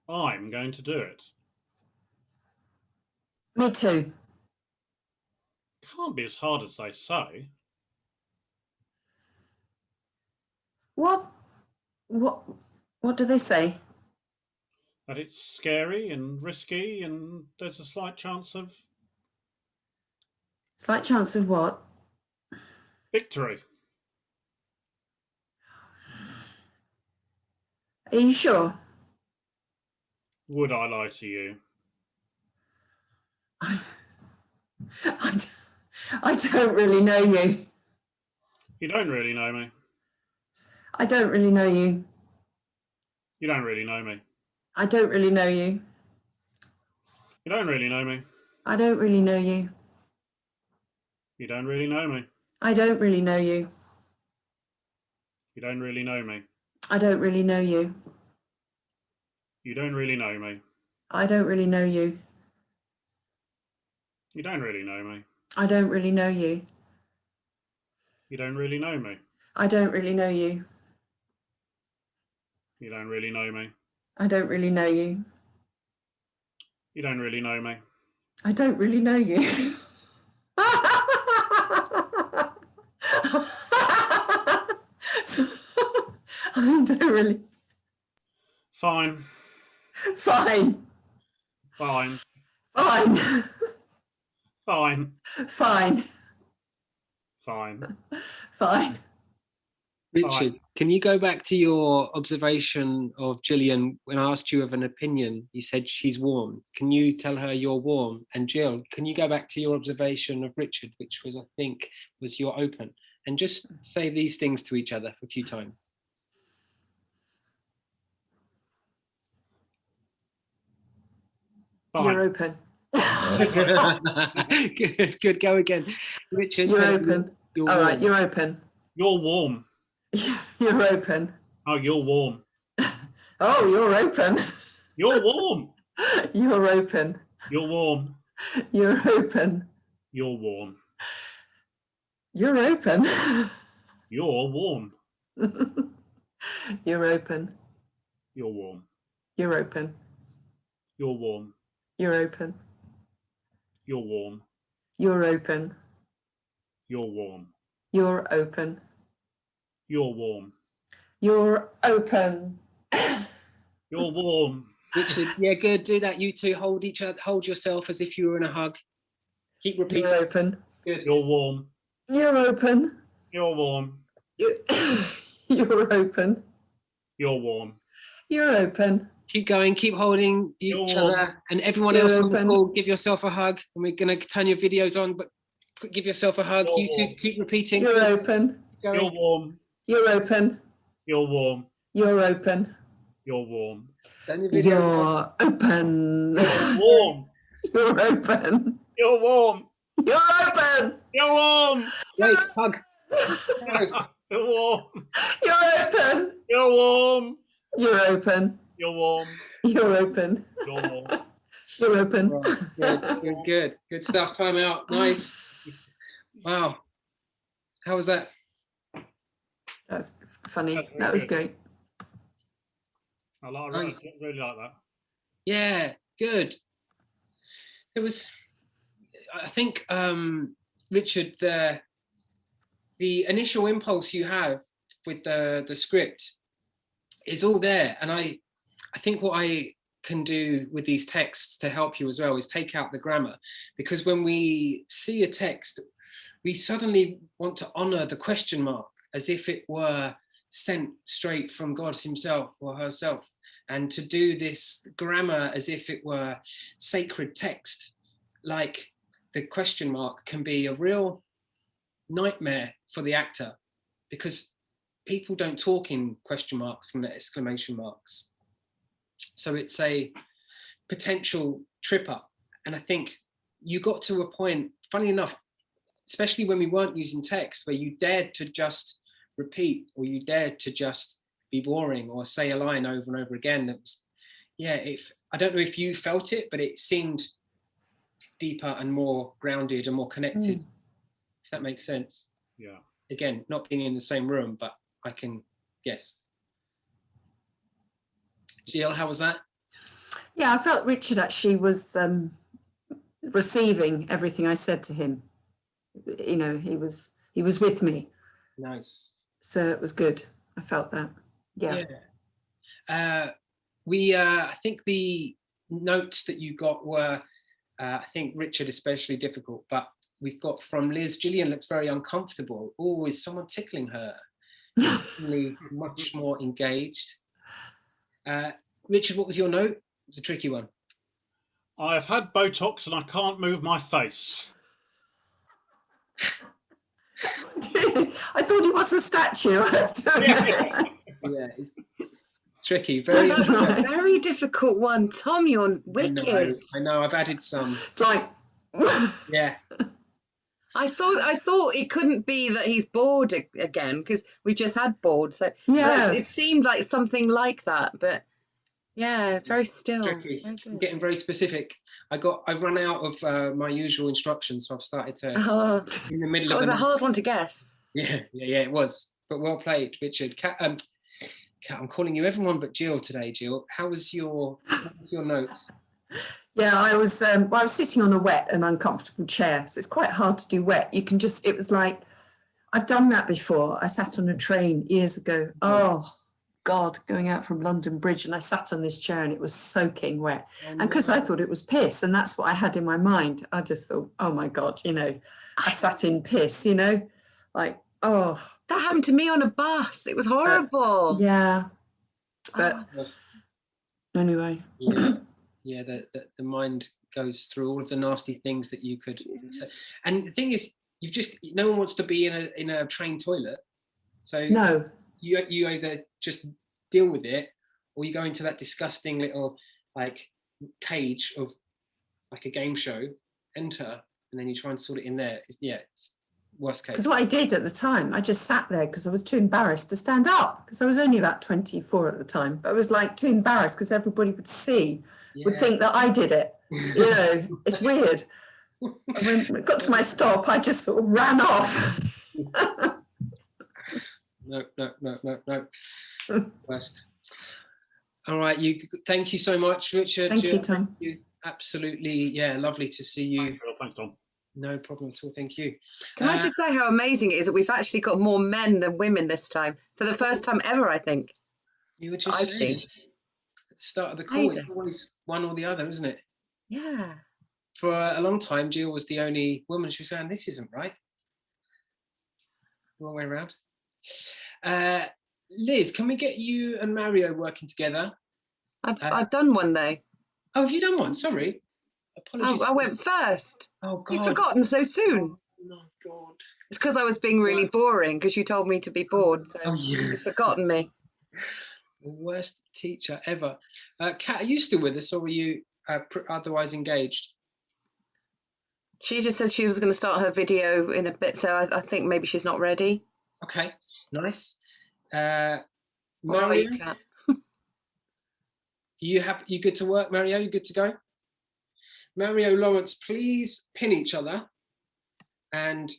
Speaker 3: I'm going to do it.
Speaker 6: Me too.
Speaker 3: Can't be as hard as they say.
Speaker 6: What do they say?
Speaker 3: That it's scary and risky, and there's a slight chance of
Speaker 6: Slight chance of what?
Speaker 3: victory.
Speaker 6: Are you sure?
Speaker 3: Would I lie to you?
Speaker 6: I don't really know you.
Speaker 3: You don't really know me.
Speaker 6: I don't really know you.
Speaker 3: You don't really know me.
Speaker 6: I don't really know you.
Speaker 3: You don't really know me.
Speaker 6: I don't really know you.
Speaker 3: You don't really know me.
Speaker 6: I don't really know you.
Speaker 3: You don't really know me.
Speaker 6: I don't really know you.
Speaker 3: You don't really know me.
Speaker 6: I don't really know you.
Speaker 3: You don't really know me.
Speaker 6: I don't really know you.
Speaker 3: You don't really know me.
Speaker 6: I don't really know you.
Speaker 3: You don't really know me.
Speaker 6: I don't really know you.
Speaker 3: You don't really know me.
Speaker 6: I don't really know you. I don't really.
Speaker 3: Fine.
Speaker 6: Fine.
Speaker 3: Fine.
Speaker 6: Fine.
Speaker 3: Fine.
Speaker 6: Fine.
Speaker 3: Fine.
Speaker 6: Fine.
Speaker 2: Richard, can you go back to your observation of Gillian when I asked you of an opinion? You said she's warm. Can you tell her you're warm? And Jill, can you go back to your observation of Richard, which was, I think, was you're open? And just say these things to each other a few times.
Speaker 3: Fine.
Speaker 6: You're open.
Speaker 2: Good, good. Go again. Richard,
Speaker 6: You're
Speaker 2: tell
Speaker 6: open.
Speaker 2: you're
Speaker 6: All right,
Speaker 2: warm.
Speaker 6: you're open.
Speaker 3: You're warm.
Speaker 6: You're open.
Speaker 3: Oh, you're warm.
Speaker 6: Oh, you're open.
Speaker 3: You're warm.
Speaker 6: You're open.
Speaker 3: You're warm.
Speaker 6: You're open.
Speaker 3: You're warm.
Speaker 6: You're open.
Speaker 3: You're warm.
Speaker 6: You're open.
Speaker 3: You're warm.
Speaker 6: You're open.
Speaker 3: You're warm.
Speaker 6: You're open.
Speaker 3: You're warm.
Speaker 6: You're open.
Speaker 3: You're warm.
Speaker 6: You're open.
Speaker 3: You're warm.
Speaker 6: You're open.
Speaker 3: You're warm.
Speaker 2: Richard, yeah, good. Do that. You two hold each other, hold yourself as if you were in a hug. Keep repeating.
Speaker 6: You're open.
Speaker 2: Good.
Speaker 3: You're warm.
Speaker 6: You're open.
Speaker 3: You're warm.
Speaker 6: You're open.
Speaker 3: You're warm.
Speaker 6: You're open.
Speaker 2: Keep going. Keep holding each
Speaker 3: You're
Speaker 2: other, and everyone
Speaker 6: You're
Speaker 2: else on the
Speaker 6: open.
Speaker 2: call. Give yourself a hug, and we're going to turn your videos on. But give yourself a hug.
Speaker 3: You're
Speaker 2: You two
Speaker 3: warm.
Speaker 2: keep repeating.
Speaker 6: You're open.
Speaker 2: Keep
Speaker 3: You're
Speaker 2: going.
Speaker 3: warm.
Speaker 6: You're open.
Speaker 3: You're warm.
Speaker 6: You're open.
Speaker 3: You're warm.
Speaker 2: Turn your video on.
Speaker 6: You're open.
Speaker 3: Warm.
Speaker 6: You're open.
Speaker 3: You're warm.
Speaker 6: You're open.
Speaker 3: You're warm.
Speaker 2: Wait, hug.
Speaker 3: You're warm.
Speaker 6: You're open.
Speaker 3: You're warm.
Speaker 6: You're open.
Speaker 3: You're warm.
Speaker 6: You're open.
Speaker 3: You're warm.
Speaker 6: You're open.
Speaker 2: Right, good. Good stuff. Time out. Nice. Wow. How was that?
Speaker 6: That's funny.
Speaker 3: That's very
Speaker 6: That was
Speaker 3: good.
Speaker 6: great.
Speaker 3: I
Speaker 2: Nice.
Speaker 3: really like that.
Speaker 2: Yeah, good. It was, I think, Richard, the initial impulse you have with the script is all there. And I think what I can do with these texts to help you as well is take out the grammar, because when we see a text, we suddenly want to honor the question mark as if it were sent straight from God himself or herself, and to do this grammar as if it were sacred text, like the question mark can be a real nightmare for the actor, because people don't talk in question marks and exclamation marks. So it's a potential trip up. And I think you got to a point, funny enough, especially when we weren't using text, where you dared to just repeat, or you dared to just be boring or say a line over and over again. That was, yeah, I don't know if you felt it, but it seemed deeper and more grounded and more connected, if that makes sense.
Speaker 3: Yeah.
Speaker 2: Again, not being in the same room, but I can guess. Jill, how was that?
Speaker 6: Yeah, I felt Richard actually was receiving everything I said to him. You know, he was with me,
Speaker 2: Nice.
Speaker 6: so it was good. I felt that. Yeah.
Speaker 2: I think the notes that you got were, I think Richard especially difficult, but we've got from Liz, Gillian looks very uncomfortable. Oh, is someone tickling her? Really much more engaged. Richard, what was your note? It's a tricky one.
Speaker 3: I have had Botox and I can't move my face.
Speaker 6: I thought he was a statue. I have to admit.
Speaker 2: Yeah, it's tricky. Very.
Speaker 6: That's
Speaker 1: That's
Speaker 6: right.
Speaker 1: a very difficult one. Tom, you're wicked.
Speaker 2: I know. I've added some.
Speaker 6: It's like,
Speaker 2: Yeah.
Speaker 1: I thought it couldn't be that he's bored again, because we just had bored. So
Speaker 6: yeah.
Speaker 1: it seemed like something like that, but yeah, it's very still.
Speaker 2: Tricky.
Speaker 1: Very
Speaker 2: I'm
Speaker 1: good.
Speaker 2: getting very specific. I've run out of my usual instructions, so I've started to
Speaker 1: Oh,
Speaker 2: in the middle
Speaker 1: that
Speaker 2: of
Speaker 1: was
Speaker 2: the
Speaker 1: a hard one to guess.
Speaker 2: Yeah, it was. But well played, Richard. Kat, I'm calling you everyone but Jill today. Jill, what was your note?
Speaker 6: Yeah, I was sitting on a wet and uncomfortable chair, so it's quite hard to do wet. You can just, it was like, I've done that before. I sat on a train years ago. Oh God, going out from London Bridge, and I sat on this chair and it was soaking wet. And because I thought it was piss, and that's what I had in my mind, I just thought, oh my God, you know, I sat in piss, you know, like, oh.
Speaker 1: That happened to me on a bus. It was horrible.
Speaker 6: Yeah. But
Speaker 1: Oh,
Speaker 6: anyway.
Speaker 2: Yeah, the mind goes through all of the nasty things that you could say. And the thing is, no one wants to be in a train toilet. So
Speaker 6: No.
Speaker 2: you either just deal with it, or you go into that disgusting little like cage of like a game show, enter, and then you try and sort it in there. It's worst case.
Speaker 6: Because what I did at the time, I just sat there because I was too embarrassed to stand up, because I was only about 24 at the time. But I was like too embarrassed because everybody would think that I did it. You know, it's weird. And when it got to my stop, I just sort of ran off.
Speaker 2: No. Worst. All right, thank you so much, Richard.
Speaker 6: Thank
Speaker 2: Jill,
Speaker 6: you, Tom.
Speaker 2: thank you. Absolutely, yeah, lovely to see you.
Speaker 3: Thanks, Tom.
Speaker 2: No problem at all. Thank you.
Speaker 1: can I just say how amazing it is that we've actually got more men than women this time, for the first time ever, I think.
Speaker 2: You were just
Speaker 1: I've
Speaker 2: saying
Speaker 1: seen.
Speaker 2: at the start of the call, it's
Speaker 1: Amazing.
Speaker 2: always one or the other, isn't it?
Speaker 1: Yeah.
Speaker 2: For a long time, Jill was the only woman. She was saying, "This isn't right." Wrong way around. Liz, can we get you and Mario working together?
Speaker 1: I've done one though.
Speaker 2: Oh, have you done one? Sorry. Apologies.
Speaker 1: I went first.
Speaker 2: Oh, God.
Speaker 1: You've forgotten so soon.
Speaker 2: Oh, my God.
Speaker 1: It's because I was being really boring, because you told me to be bored, so
Speaker 2: Oh, yeah.
Speaker 1: you've forgotten me.
Speaker 2: The worst teacher ever. Kat, are you still with us, or were you otherwise engaged?
Speaker 1: She just said she was going to start her video in a bit, so I think maybe she's not ready.
Speaker 2: Okay, nice.
Speaker 1: All
Speaker 2: Mario,
Speaker 1: right, Kat.
Speaker 2: you good to work, Mario? You good to go? Mario, Lawrence, please pin each other, and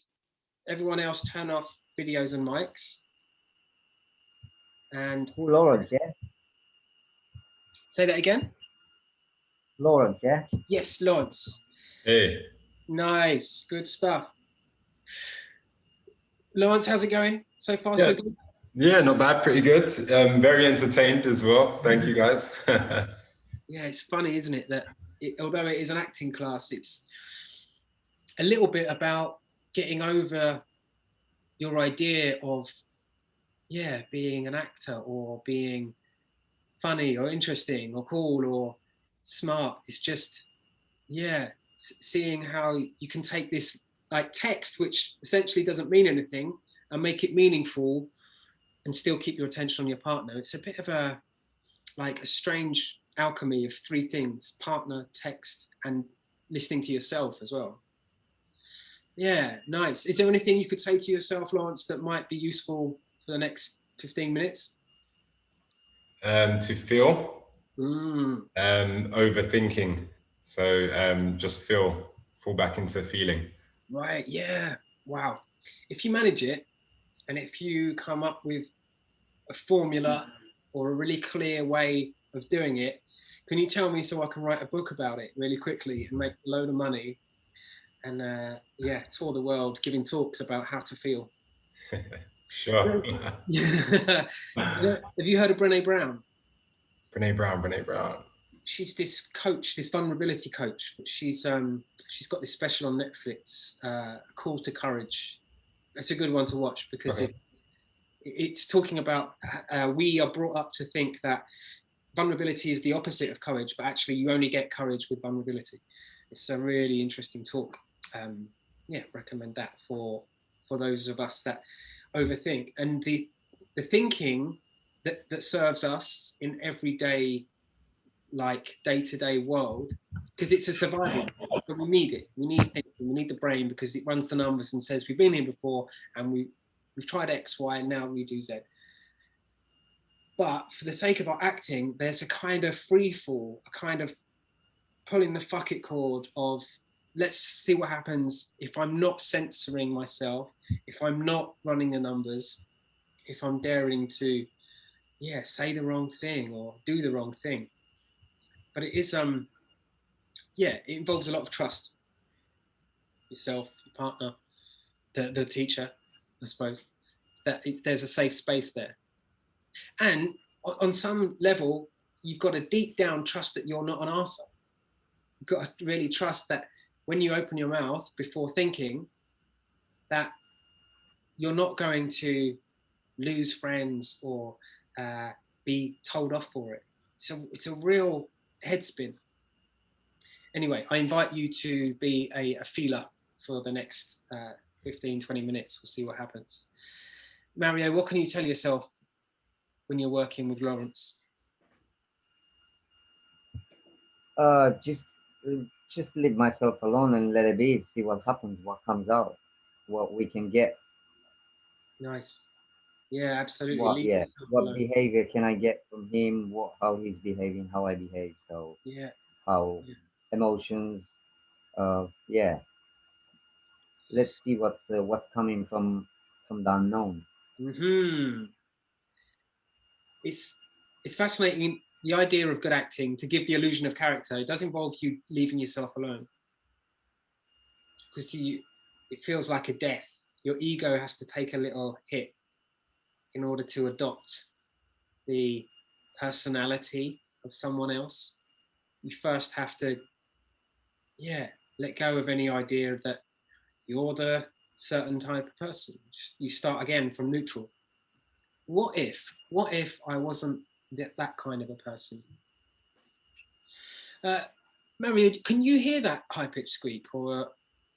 Speaker 2: everyone else turn off videos and mics. And
Speaker 7: Lawrence, yeah?
Speaker 2: say that again.
Speaker 7: Lawrence, yeah?
Speaker 2: Yes, Lawrence.
Speaker 8: Hey.
Speaker 2: Nice, good stuff. Lawrence, how's it going so far?
Speaker 8: Yeah.
Speaker 2: So good.
Speaker 8: Yeah, not bad, pretty good. Very entertained as well. Thank you, guys.
Speaker 2: Yeah, it's funny, isn't it, that although it is an acting class, it's a little bit about getting over your idea of, being an actor or being funny or interesting or cool or smart. It's just, seeing how you can take this like text, which essentially doesn't mean anything, and make it meaningful and still keep your attention on your partner. It's a bit of a strange alchemy of three things: partner, text, and listening to yourself as well. Yeah, nice. Is there anything you could say to yourself, Lawrence, that might be useful for the next 15 minutes?
Speaker 8: To feel, overthinking. So just fall back into feeling.
Speaker 2: Right, yeah, wow. If you manage it, and if you come up with a formula or a really clear way of doing it, can you tell me so I can write a book about it really quickly and make a load of money and tour the world giving talks about how to feel?
Speaker 8: Sure.
Speaker 2: Have you heard of Brené Brown?
Speaker 8: Brené Brown.
Speaker 2: She's this coach, this vulnerability coach, but she's got this special on Netflix, Call to Courage. It's a good one to watch because it's talking about we are brought up to think that vulnerability is the opposite of courage, but actually you only get courage with vulnerability. It's a really interesting talk. Yeah, recommend that for those of us that overthink. And the thinking that serves us in everyday, like day-to-day world, because it's a survival, so we need it. We need thinking, we need the brain, because it runs the numbers and says we've been here before and we've tried X, Y, and now we do Z. But for the sake of our acting, there's a kind of free fall, a kind of pulling the fuck it cord of, let's see what happens if I'm not censoring myself, if I'm not running the numbers, if I'm daring to, yeah, say the wrong thing or do the wrong thing. But it is, yeah, it involves a lot of trust. Yourself, your partner, the teacher, I suppose, that there's a safe space there. And on some level, you've got to deep down trust that you're not an arsehole. You've got to really trust that when you open your mouth before thinking, that you're not going to lose friends or be told off for it. So it's a real headspin. Anyway, I invite you to be a feeler for the next 15, 20 minutes. We'll see what happens. Mario, what can you tell yourself when you're working with Lawrence?
Speaker 7: Just leave myself alone and let it be, see what happens, what comes out, what we can get.
Speaker 2: Nice. Yeah, absolutely.
Speaker 7: What behavior can I get from him, how he's behaving, how I behave, so
Speaker 2: yeah,
Speaker 7: how emotions, yeah. Let's see what's coming from the unknown.
Speaker 2: Mm-hmm. It's fascinating, the idea of good acting, to give the illusion of character. It does involve you leaving yourself alone, because it feels like a death. Your ego has to take a little hit in order to adopt the personality of someone else. You first have to, yeah, let go of any idea that you're the certain type of person. You start again from neutral. What if I wasn't that kind of a person? Mario, can you hear that high-pitched squeak, or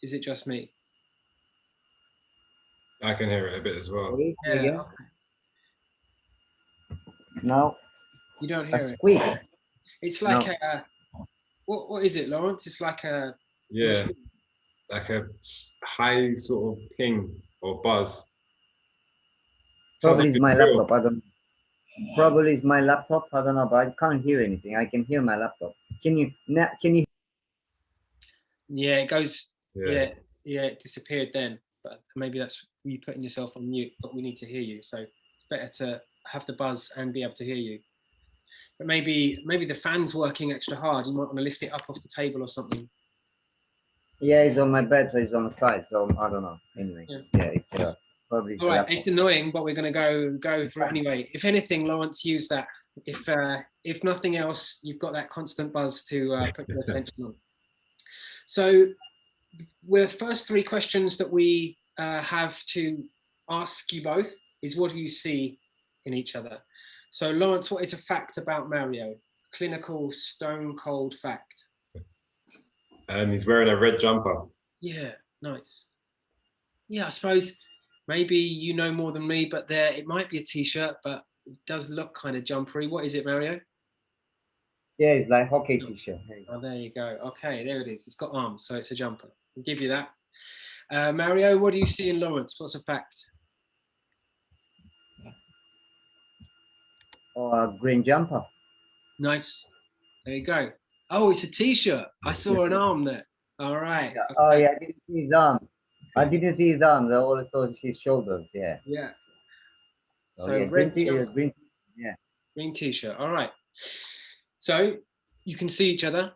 Speaker 2: is it just me?
Speaker 8: I can hear it a bit as well.
Speaker 2: Yeah. Okay.
Speaker 7: No.
Speaker 2: You don't hear it?
Speaker 7: Squeak.
Speaker 2: It's like a, what is it, Lawrence? It's like a...
Speaker 8: Yeah, like a high sort of ping or buzz.
Speaker 7: Probably it's my laptop, I don't know. Probably it's my laptop, I don't know, but I can't hear anything. I can hear my laptop. Can you? Yeah,
Speaker 2: it goes, yeah, it disappeared then, but maybe that's you putting yourself on mute, but we need to hear you, so it's better to have the buzz and be able to hear you. But maybe the fan's working extra hard. You might want to lift it up off the table or something.
Speaker 7: Yeah, it's on my bed, so it's on the side, so I don't know. Anyway, yeah it's probably.
Speaker 2: All right, it's annoying, but we're going to go through it anyway. If anything, Lawrence, use that. If nothing else, you've got that constant buzz to put your attention on. So, the first three questions that we have to ask you both is, what do you see in each other? So, Lawrence, what is a fact about Mario? Clinical, stone cold fact.
Speaker 8: He's wearing a red jumper.
Speaker 2: Yeah, nice. Yeah, I suppose maybe you know more than me, but it might be a t-shirt, but it does look kind of jumpery. What is it, Mario?
Speaker 7: Yeah, it's like hockey t-shirt.
Speaker 2: Oh, there you go. Okay, there it is. It's got arms, so it's a jumper. I'll give you that. Mario, what do you see in Lawrence? What's a fact?
Speaker 7: Oh, a green jumper.
Speaker 2: Nice. There you go. Oh, it's a t-shirt. I saw an arm there. All right.
Speaker 7: Yeah. Okay. Oh, yeah, I didn't see his arms. I only saw his shoulders, yeah.
Speaker 2: Yeah.
Speaker 7: So yeah, green
Speaker 2: t-shirt. All right. So you can see each other.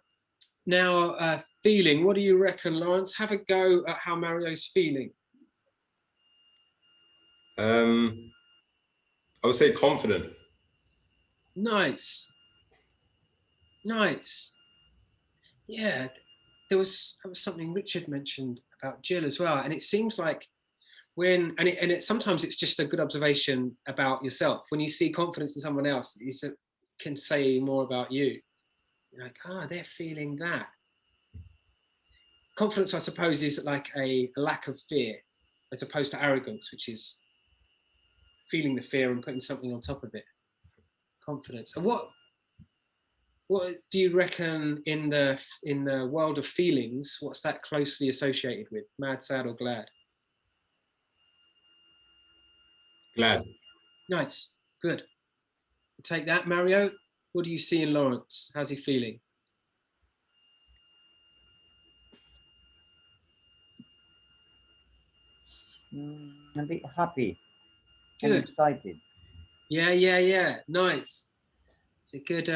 Speaker 2: Now, feeling, what do you reckon, Lawrence? Have a go at how Mario's feeling.
Speaker 8: I would say confident.
Speaker 2: Nice. Yeah, that was something Richard mentioned about Jill as well, and it seems like sometimes it's just a good observation about yourself. When you see confidence in someone else, it can say more about you. You're like, they're feeling that. Confidence, I suppose, is like a lack of fear, as opposed to arrogance, which is feeling the fear and putting something on top of it. Confidence. And what do you reckon in the world of feelings? What's that closely associated with? Mad, sad, or glad?
Speaker 8: Glad.
Speaker 2: Nice, good. Take that, Mario. What do you see in Lawrence? How's he feeling?
Speaker 7: A bit happy.
Speaker 2: Good.
Speaker 7: I'm excited.
Speaker 2: Yeah. Nice. It's a good.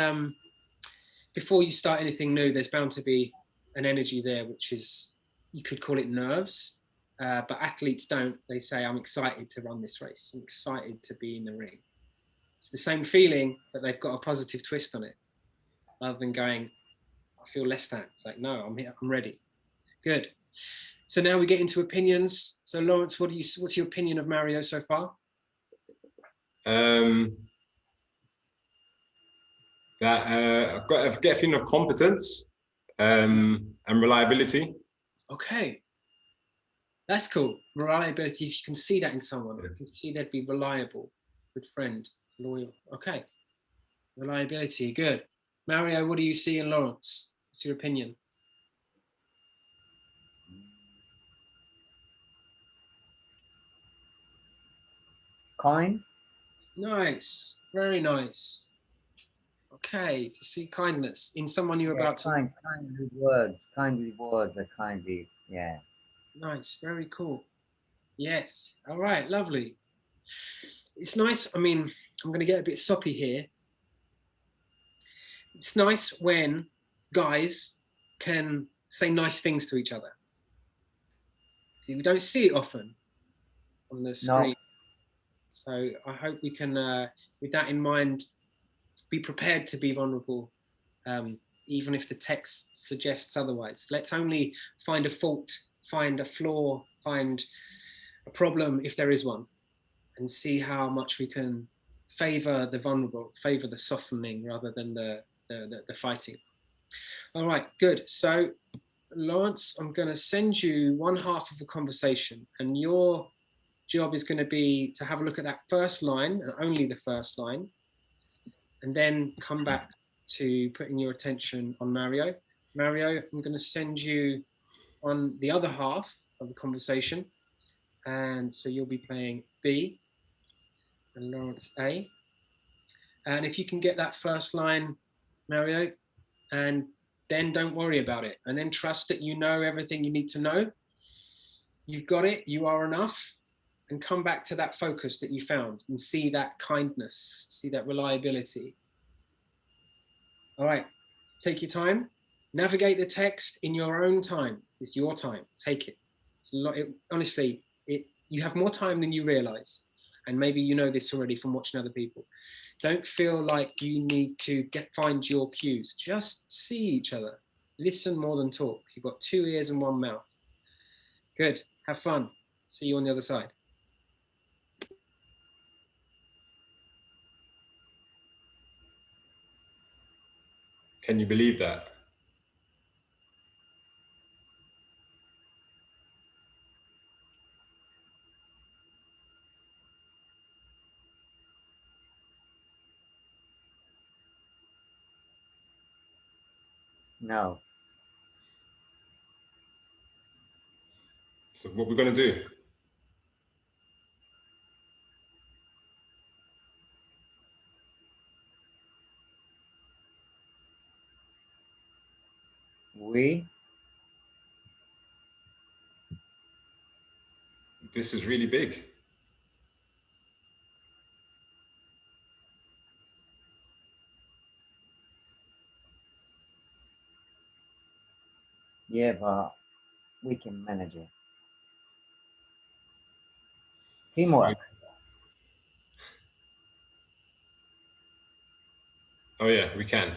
Speaker 2: Before you start anything new, there's bound to be an energy there, which is, you could call it nerves, but athletes don't. They say, I'm excited to run this race. I'm excited to be in the ring. It's the same feeling, but they've got a positive twist on it, rather than going, I feel less than. It's like, no, I'm here, I'm ready. Good. So now we get into opinions. So Lawrence, what's your opinion of Mario so far?
Speaker 8: I've got a feeling of competence and reliability.
Speaker 2: Okay, that's cool. Reliability. If you can see that in someone, you can see they'd be reliable, good friend, loyal. Okay, reliability, good. Mario, what do you see in Lawrence? What's your opinion?
Speaker 7: Kind.
Speaker 2: Nice, very nice. Okay, to see kindness in someone you're about to.
Speaker 7: Kindly words are kindly, yeah.
Speaker 2: Nice, very cool. Yes, all right, lovely. It's nice. I mean, I'm going to get a bit soppy here. It's nice when guys can say nice things to each other. See, we don't see it often on the screen. No. So I hope we can, with that in mind, be prepared to be vulnerable, even if the text suggests otherwise. Let's only find a fault, find a flaw, find a problem if there is one, and see how much we can favor the vulnerable, favor the softening rather than the fighting. All right, good. So Lawrence, I'm going to send you one half of the conversation, and your job is going to be to have a look at that first line and only the first line, and then come back to putting your attention on Mario. Mario, I'm going to send you on the other half of the conversation, and so you'll be playing B and Lawrence A. And if you can get that first line, Mario, and then don't worry about it, and then trust that you know everything you need to know. You've got it, you are enough, and come back to that focus that you found and see that kindness, see that reliability. All right, take your time, navigate the text in your own time. It's your time, take it. It's a lot, honestly, you have more time than you realize. And maybe you know this already from watching other people. Don't feel like you need to find your cues. Just see each other. Listen more than talk. You've got 2 ears and 1 mouth. Good. Have fun. See you on the other side.
Speaker 8: Can you believe that?
Speaker 7: No.
Speaker 8: So what we're going to do? This is really big.
Speaker 7: Yeah, but we can manage it. Teamwork.
Speaker 8: Oh yeah, we can.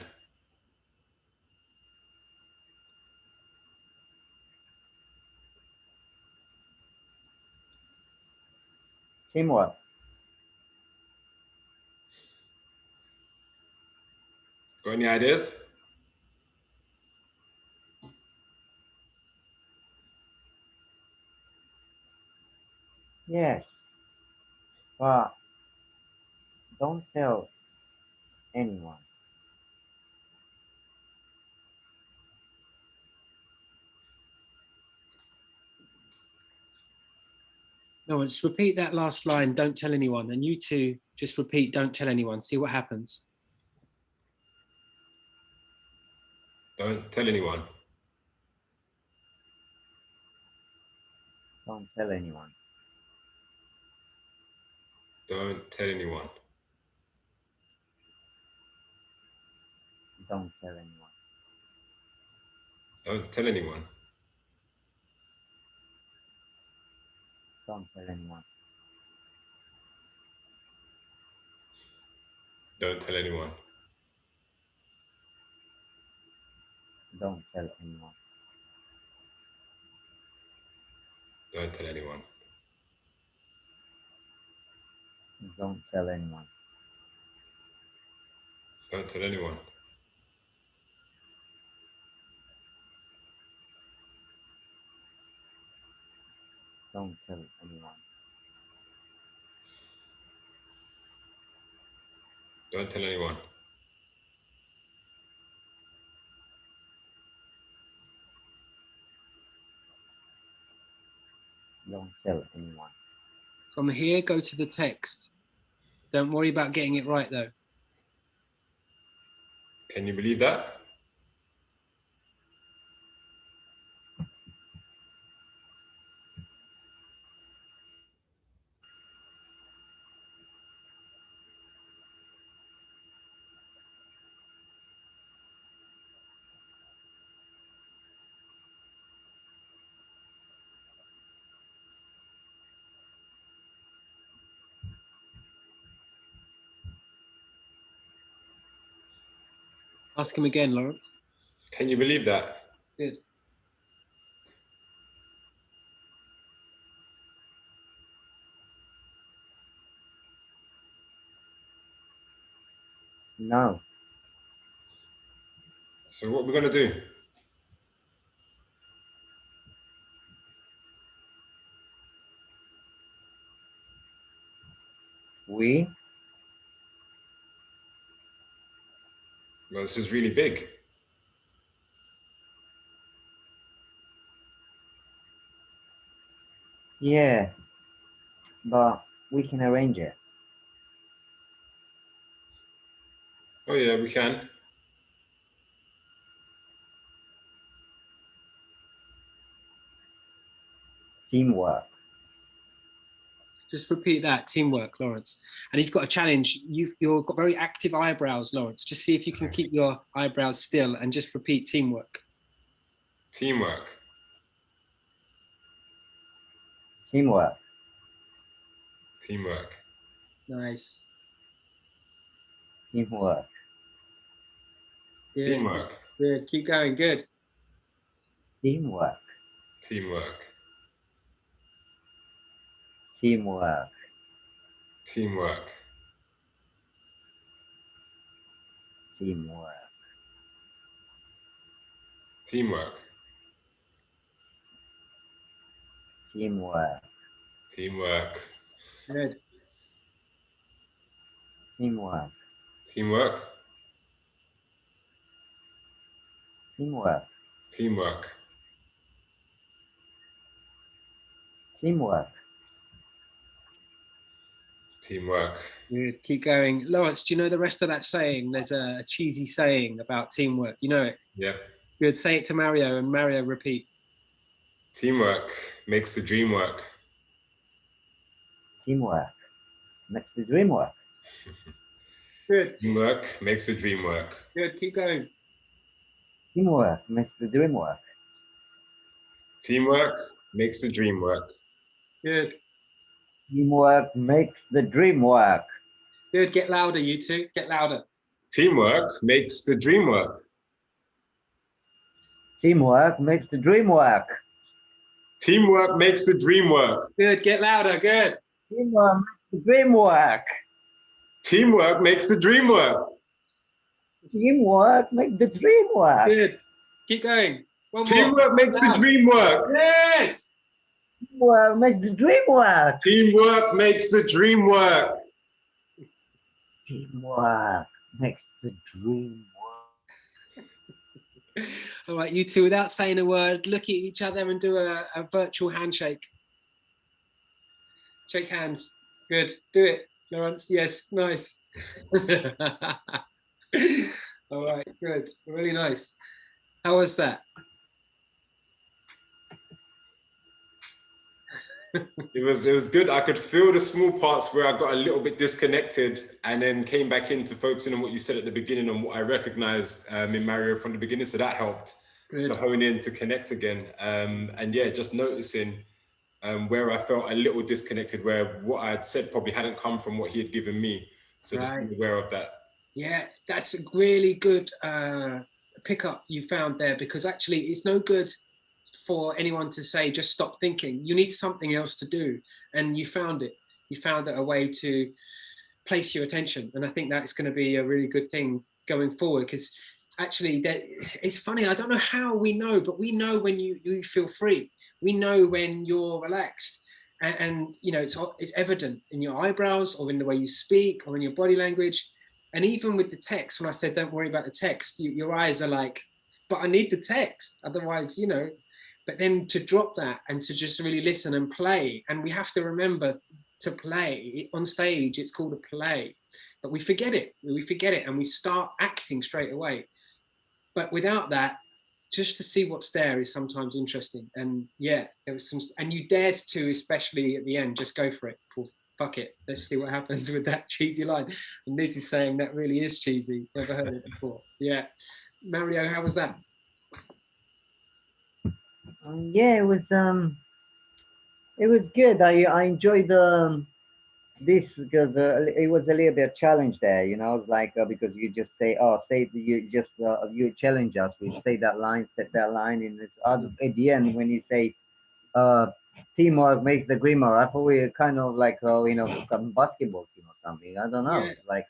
Speaker 7: Teamwork.
Speaker 8: Got any ideas?
Speaker 7: Yes, but don't tell anyone.
Speaker 2: No, just repeat that last line, don't tell anyone. And you two just repeat, don't tell anyone. See what happens.
Speaker 8: Don't tell anyone.
Speaker 7: Don't tell anyone.
Speaker 8: Don't tell anyone.
Speaker 7: Don't tell anyone.
Speaker 8: Don't tell anyone.
Speaker 7: Don't tell anyone.
Speaker 8: Don't tell anyone.
Speaker 7: Don't tell anyone.
Speaker 8: Don't tell anyone.
Speaker 7: Don't tell anyone.
Speaker 8: Don't tell anyone.
Speaker 7: Don't tell anyone.
Speaker 8: Don't tell anyone.
Speaker 7: Don't tell anyone.
Speaker 2: From here, go to the text. Don't worry about getting it right though.
Speaker 8: Can you believe that?
Speaker 2: Ask him again, Lawrence.
Speaker 8: Can you believe that?
Speaker 2: Good.
Speaker 7: No.
Speaker 8: So what we're gonna do?
Speaker 7: We?
Speaker 8: Well, this is really big.
Speaker 7: Yeah. But we can arrange it.
Speaker 8: Oh yeah, we can.
Speaker 7: Teamwork.
Speaker 2: Just repeat that, teamwork, Lawrence. And you've got a challenge. You've got very active eyebrows, Lawrence. Just see if you can keep your eyebrows still and just repeat teamwork.
Speaker 8: Teamwork.
Speaker 7: Teamwork.
Speaker 8: Teamwork.
Speaker 2: Nice.
Speaker 7: Teamwork.
Speaker 2: Good.
Speaker 8: Teamwork.
Speaker 2: Good. Keep going. Good.
Speaker 7: Teamwork.
Speaker 8: Teamwork.
Speaker 7: Teamwork.
Speaker 8: Teamwork.
Speaker 7: Teamwork.
Speaker 8: Teamwork.
Speaker 7: Teamwork.
Speaker 8: Teamwork.
Speaker 2: Good.
Speaker 7: Teamwork.
Speaker 8: Teamwork.
Speaker 7: Teamwork.
Speaker 8: Teamwork.
Speaker 7: Teamwork.
Speaker 8: Teamwork.
Speaker 2: Good. Keep going. Lawrence, do you know the rest of that saying? There's a cheesy saying about teamwork. You know it?
Speaker 8: Yeah.
Speaker 2: Good. Say it to Mario and Mario repeat.
Speaker 8: Teamwork makes the dream work.
Speaker 7: Teamwork. Makes the dream work.
Speaker 2: Good.
Speaker 8: Teamwork makes the dream work.
Speaker 2: Good. Keep going.
Speaker 7: Teamwork makes the dream work.
Speaker 8: Teamwork makes the dream work.
Speaker 2: Good.
Speaker 7: Teamwork makes the dream work.
Speaker 2: Good. Get louder, you two. Get louder.
Speaker 8: Teamwork makes the dream work.
Speaker 7: Teamwork makes the dream work.
Speaker 8: Teamwork makes the dream work.
Speaker 2: Good. Get louder. Good.
Speaker 7: Teamwork makes the dream work.
Speaker 8: Teamwork makes the dream work.
Speaker 7: Teamwork make the dream work.
Speaker 2: Good. Keep going. One more.
Speaker 8: Teamwork makes the
Speaker 2: Loud.
Speaker 8: dream work.
Speaker 2: Yes.
Speaker 7: Teamwork make the dream work.
Speaker 8: Teamwork makes the dream work.
Speaker 7: Teamwork makes the dream work.
Speaker 2: All right, you two, without saying a word, look at each other and do a virtual handshake. Shake hands. Good. Do it, Lawrence. Yes, nice. All right, good. Really nice. How was that?
Speaker 8: It was good. I could feel the small parts where I got a little bit disconnected and then came back into focusing on what you said at the beginning and what I recognized in Mario from the beginning. So that helped to hone in, to connect again. And yeah, just noticing where I felt a little disconnected, where what I had said probably hadn't come from what he had given me. So just be aware of that. Yeah, that's a really good pickup you found there, because actually it's no good for anyone to say, just stop thinking. You need something else to do. And you found it. You found a way to place your attention. And I think that's going to be a really good thing going forward, because actually it's funny. I don't know how we know, but we know when you feel free. We know when you're relaxed. And you know, it's evident in your eyebrows or in the way you speak or in your body language. And even with the text, when I said, don't worry about the text, your eyes are like, but I need the text. Otherwise, you know, but then to drop that and to just really listen and play. And we have to remember to play on stage. It's called a play, but we forget it. We forget it and we start acting straight away. But without that, just to see what's there is sometimes interesting. And yeah, there was some, and you dared to, especially at the end, just go for it. Paul, fuck it. Let's see what happens with that cheesy line. And Liz is saying that really is cheesy. Never heard it before. Yeah. Mario, how was that?
Speaker 7: Yeah, it was good. I enjoyed this because it was a little bit of challenge there, you know, like because you just say, you challenge us, we say that line, set that line, and it's at the end when you say teamwork makes the dream work. I thought we were kind of like you know, some basketball team or something. I don't know.
Speaker 2: Yeah.
Speaker 7: Like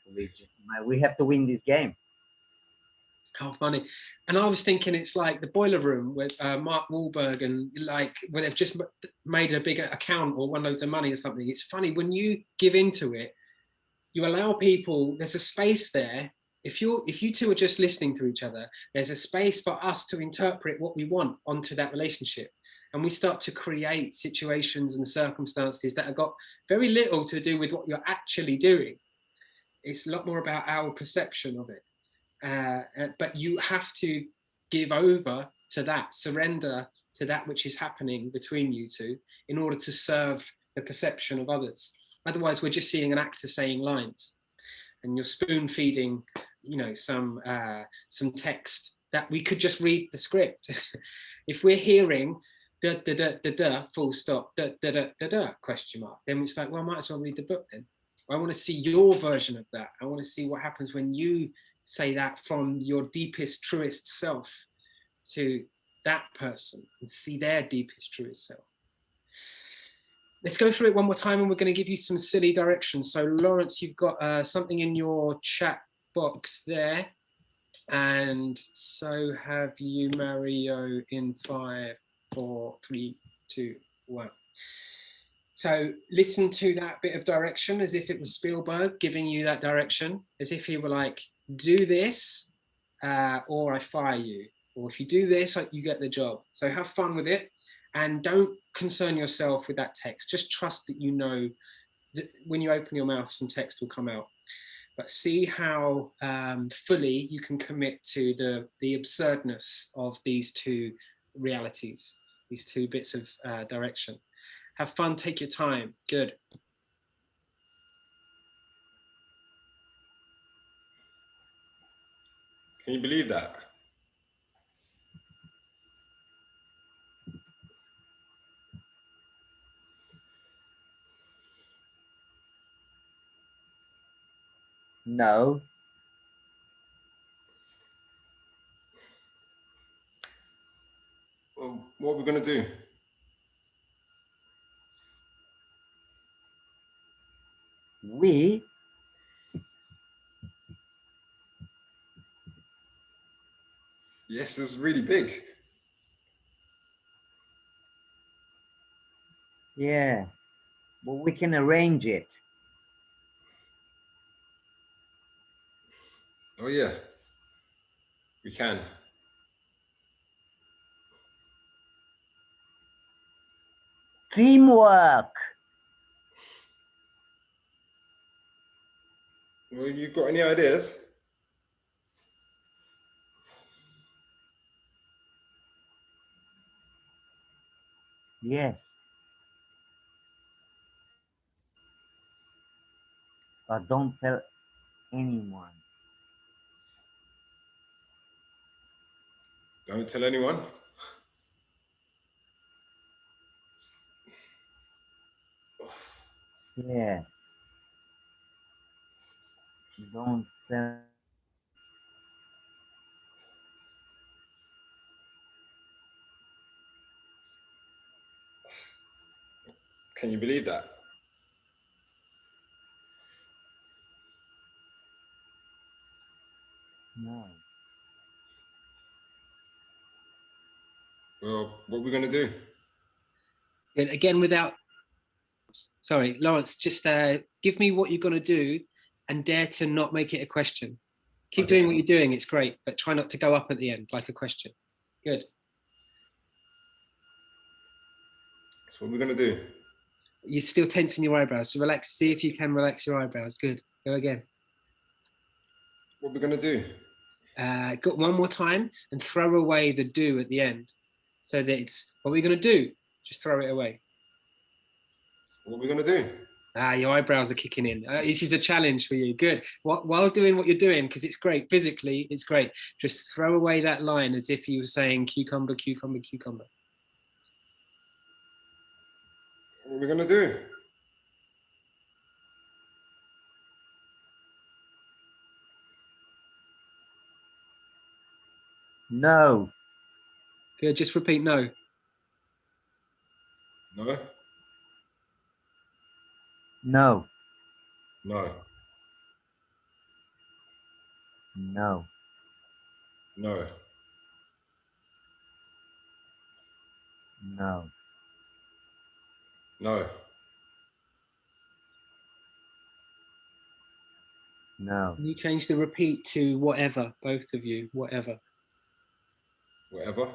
Speaker 7: we have to win this game.
Speaker 2: How funny. And I was thinking it's like the Boiler Room with Mark Wahlberg, and like where they've just made a big account or won loads of money or something. It's funny when you give into it, you allow people, there's a space there. If you two are just listening to each other, there's a space for us to interpret what we want onto that relationship. And we start to create situations and circumstances that have got very little to do with what you're actually doing. It's a lot more about our perception of it. But you have to give over to that, surrender to that which is happening between you two in order to serve the perception of others. Otherwise, we're just seeing an actor saying lines, and you're spoon feeding, you know, some text that we could just read the script. If we're hearing da da da da da full stop da da da da da question mark, then it's like, well, I might as well read the book then. I want to see your version of that. I want to see what happens when you say that from your deepest, truest self to that person and see their deepest, truest self. Let's go through it one more time, and we're going to give you some silly directions. So Lawrence, you've got something in your chat box there. And so have you, Mario, in 5, 4, 3, 2, 1. So listen to that bit of direction as if it was Spielberg giving you that direction, as if he were like, do this or I fire you. Or if you do this, you get the job. So have fun with it and don't concern yourself with that text. Just trust that you know that when you open your mouth, some text will come out. But see how fully you can commit to the absurdness of these two realities, these two bits of direction. Have fun, take your time. Good.
Speaker 8: Can you believe that?
Speaker 7: No.
Speaker 8: Well, what are we going to do? Yes, it's really big.
Speaker 7: Yeah. But we can arrange it.
Speaker 8: Oh yeah, we can.
Speaker 7: Teamwork.
Speaker 8: Well, you got any ideas?
Speaker 7: Yes. But don't tell anyone.
Speaker 8: Don't tell anyone.
Speaker 7: Yeah. Don't tell.
Speaker 8: Can you believe that?
Speaker 7: No.
Speaker 8: Well, what are we gonna do?
Speaker 2: And again, without, sorry, Lawrence, just give me what you're going to do and dare to not make it a question. Keep
Speaker 8: Okay.
Speaker 2: doing what you're doing. It's great, but try not to go up at the end like a question. Good.
Speaker 8: So what are we gonna do?
Speaker 2: You're still tensing your eyebrows. So relax. See if you can relax your eyebrows. Good. Go again.
Speaker 8: What are we gonna do?
Speaker 2: Got one more time and throw away the do at the end. So that it's what we're going to do. Just throw it away.
Speaker 8: What are we gonna do?
Speaker 2: Your eyebrows are kicking in. This is a challenge for you. Good. While doing what you're doing, because it's great. Physically, it's great. Just throw away that line as if you were saying cucumber, cucumber, cucumber.
Speaker 8: What are we gonna do?
Speaker 7: No.
Speaker 2: Good. Just repeat no.
Speaker 8: No?
Speaker 7: No.
Speaker 8: No.
Speaker 7: No.
Speaker 8: No.
Speaker 7: No.
Speaker 8: No.
Speaker 7: No.
Speaker 2: Can you change the repeat to whatever, both of you, whatever.
Speaker 8: Whatever.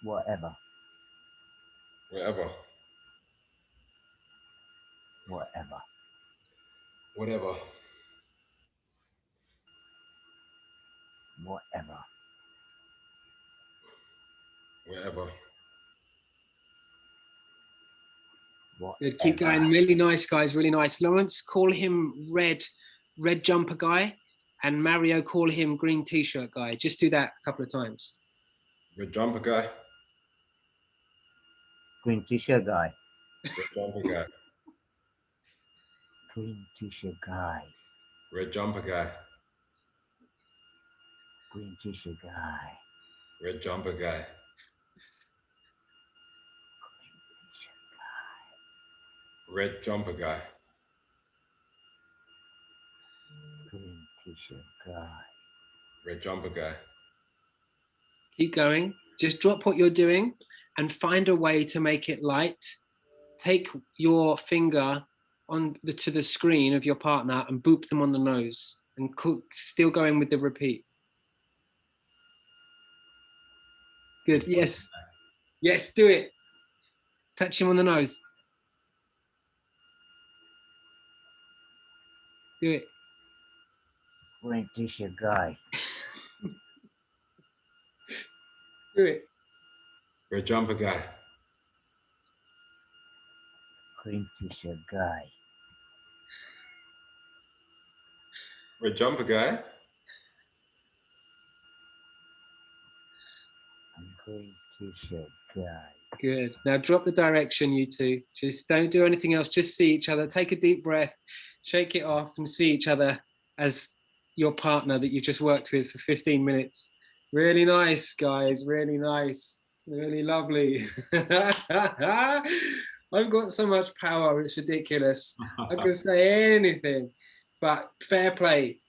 Speaker 7: Whatever.
Speaker 8: Whatever.
Speaker 7: Whatever.
Speaker 8: Whatever.
Speaker 7: Whatever.
Speaker 8: Whatever.
Speaker 2: Good. Keep going. Really nice, guys. Really nice. Lawrence, call him red jumper guy, and Mario, call him green t-shirt guy. Just do that a couple of times.
Speaker 8: Red jumper guy.
Speaker 7: Green t-shirt guy.
Speaker 8: Red jumper guy.
Speaker 7: Green t-shirt guy.
Speaker 8: Red jumper guy.
Speaker 7: Green t-shirt guy.
Speaker 8: Red jumper guy. Red jumper guy.
Speaker 7: Green t-shirt guy.
Speaker 8: Red jumper guy.
Speaker 2: Keep going. Just drop what you're doing and find a way to make it light. Take your finger to the screen of your partner and boop them on the nose, and still going with the repeat. Good. Yes. Yes, do it. Touch him on the nose. Do it.
Speaker 7: Green t-shirt guy.
Speaker 2: Do it.
Speaker 8: Red jumper guy.
Speaker 7: Green t-shirt guy.
Speaker 8: Red jumper guy.
Speaker 7: Green t-shirt guy.
Speaker 2: Good. Now drop the direction, you two. Just don't do anything else. Just see each other. Take a deep breath, shake it off, and see each other as your partner that you just worked with for 15 minutes. Really nice, guys. Really nice. Really lovely. I've got so much power. It's ridiculous. I can say anything. But fair play,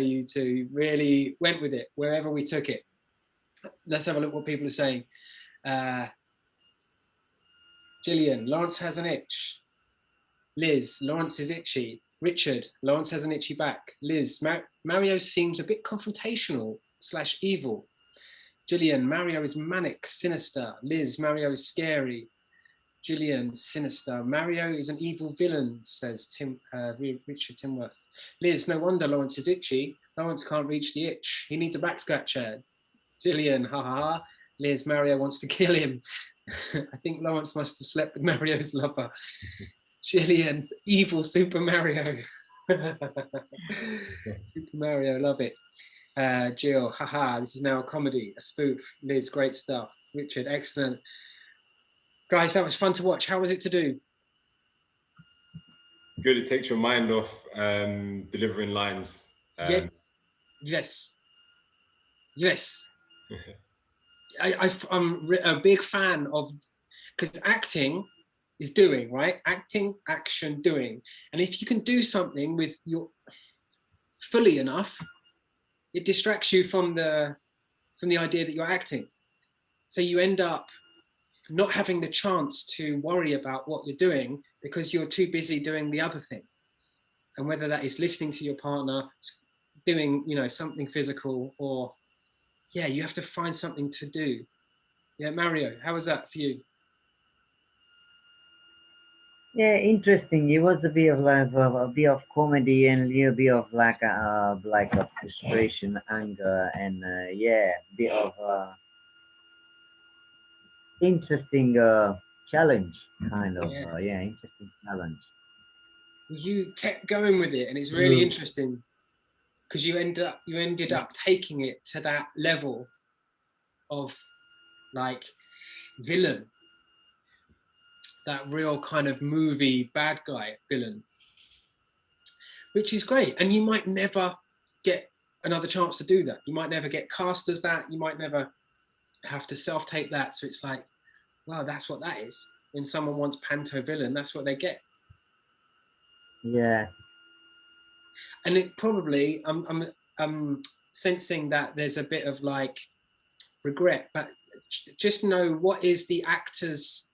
Speaker 2: you two. Really went with it wherever we took it. Let's have a look what people are saying. Gillian, Lawrence has an itch. Liz, Lawrence is itchy. Richard, Lawrence has an itchy back. Liz, Mario seems a bit confrontational / evil. Gillian, Mario is manic, sinister. Liz, Mario is scary. Gillian, sinister. Mario is an evil villain, says Richard Timworth. Liz, no wonder Lawrence is itchy. Lawrence can't reach the itch. He needs a back scratcher. Gillian, haha. Liz, Mario wants to kill him. I think Lawrence must have slept with Mario's lover. Gillian, evil Super Mario. Super Mario, love it. Jill, haha, this is now a comedy, a spoof. Liz, great stuff. Richard, excellent. Guys, that was fun to watch. How was it to do?
Speaker 8: Good, it takes your mind off delivering lines.
Speaker 2: Yes. I'm a big fan of, because acting is doing, right? Acting, action, doing. And if you can do something with your fully enough, it distracts you from the idea that you're acting. So you end up not having the chance to worry about what you're doing because you're too busy doing the other thing. And whether that is listening to your partner, doing, something physical, or you have to find something to do. Yeah, Mario, how was that for you?
Speaker 7: Yeah, interesting. It was a bit of a bit of comedy and a little bit of like a frustration, anger, and a bit of interesting challenge, kind of. Interesting challenge.
Speaker 2: You kept going with it, and it's really interesting because you ended up taking it to that level of like villain. That real kind of movie bad guy villain, which is great. And you might never get another chance to do that. You might never get cast as that. You might never have to self-tape that. So it's like, wow, that's what that is. When someone wants panto villain, that's what they get.
Speaker 7: Yeah.
Speaker 2: And it probably, I'm sensing that there's a bit of like regret, but just know what is the actor's,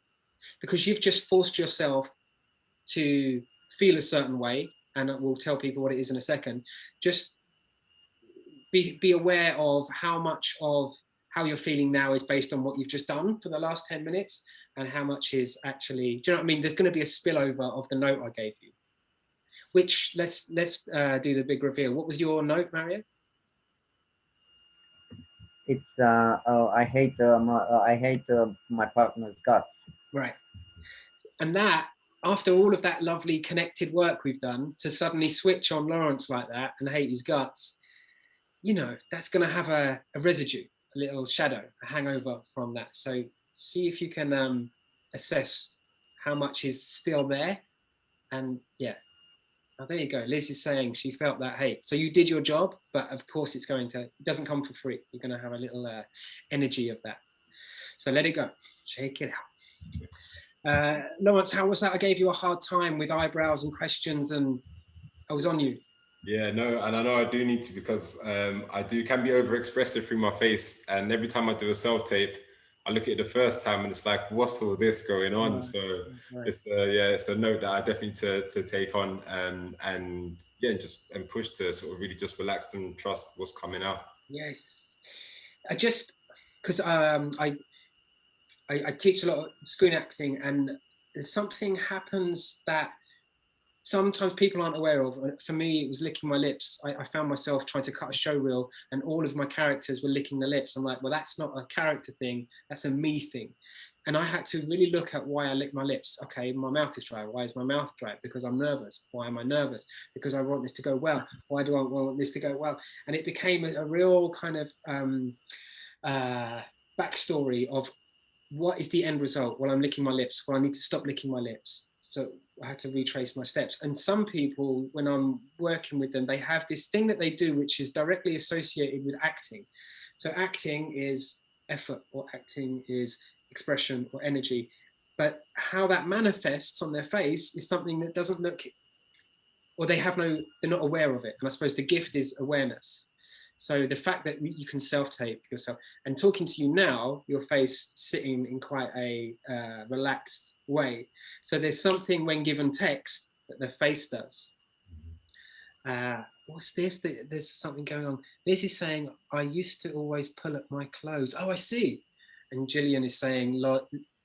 Speaker 2: because you've just forced yourself to feel a certain way, and we'll tell people what it is in a second. Just be aware of how much of how you're feeling now is based on what you've just done for the last 10 minutes, and how much is actually, do you know what I mean? There's going to be a spillover of the note I gave you, which let's do the big reveal. What was your note, Mario?
Speaker 7: It's I hate my partner's guts.
Speaker 2: Right. And that, after all of that lovely connected work we've done, to suddenly switch on Lawrence like that and hate his guts, that's going to have a residue, a little shadow, a hangover from that. So see if you can assess how much is still there. And oh, there you go. Liz is saying she felt that hate. So you did your job, but of course it doesn't come for free. You're going to have a little energy of that. So let it go. Check it out. Lawrence, how was that? I gave you a hard time with eyebrows and questions, and I was on you.
Speaker 8: Yeah, no, and I know I do need to, because I can be overexpressive through my face, and every time I do a self-tape, I look at it the first time and it's like, what's all this going on? So it's it's a note that I definitely to take on, and push to sort of really just relax and trust what's coming out.
Speaker 2: Yes, I just, because I teach a lot of screen acting, and something happens that sometimes people aren't aware of. For me, it was licking my lips. I found myself trying to cut a show reel and all of my characters were licking their lips. I'm like, well, that's not a character thing, that's a me thing. And I had to really look at why I lick my lips. Okay, my mouth is dry. Why is my mouth dry? Because I'm nervous. Why am I nervous? Because I want this to go well. Why do I want this to go well? And it became a real kind of backstory of what is the end result? Well, I'm licking my lips. Well, I need to stop licking my lips. So I had to retrace my steps. And some people, when I'm working with them, they have this thing that they do, which is directly associated with acting. So acting is effort, or acting is expression or energy. But how that manifests on their face is something that doesn't look or they're not aware of it. And I suppose the gift is awareness. So the fact that you can self-tape yourself, and talking to you now, your face sitting in quite a relaxed way. So there's something when given text that the face does. What's this? There's something going on. This is saying, I used to always pull up my clothes. Oh, I see. And Gillian is saying,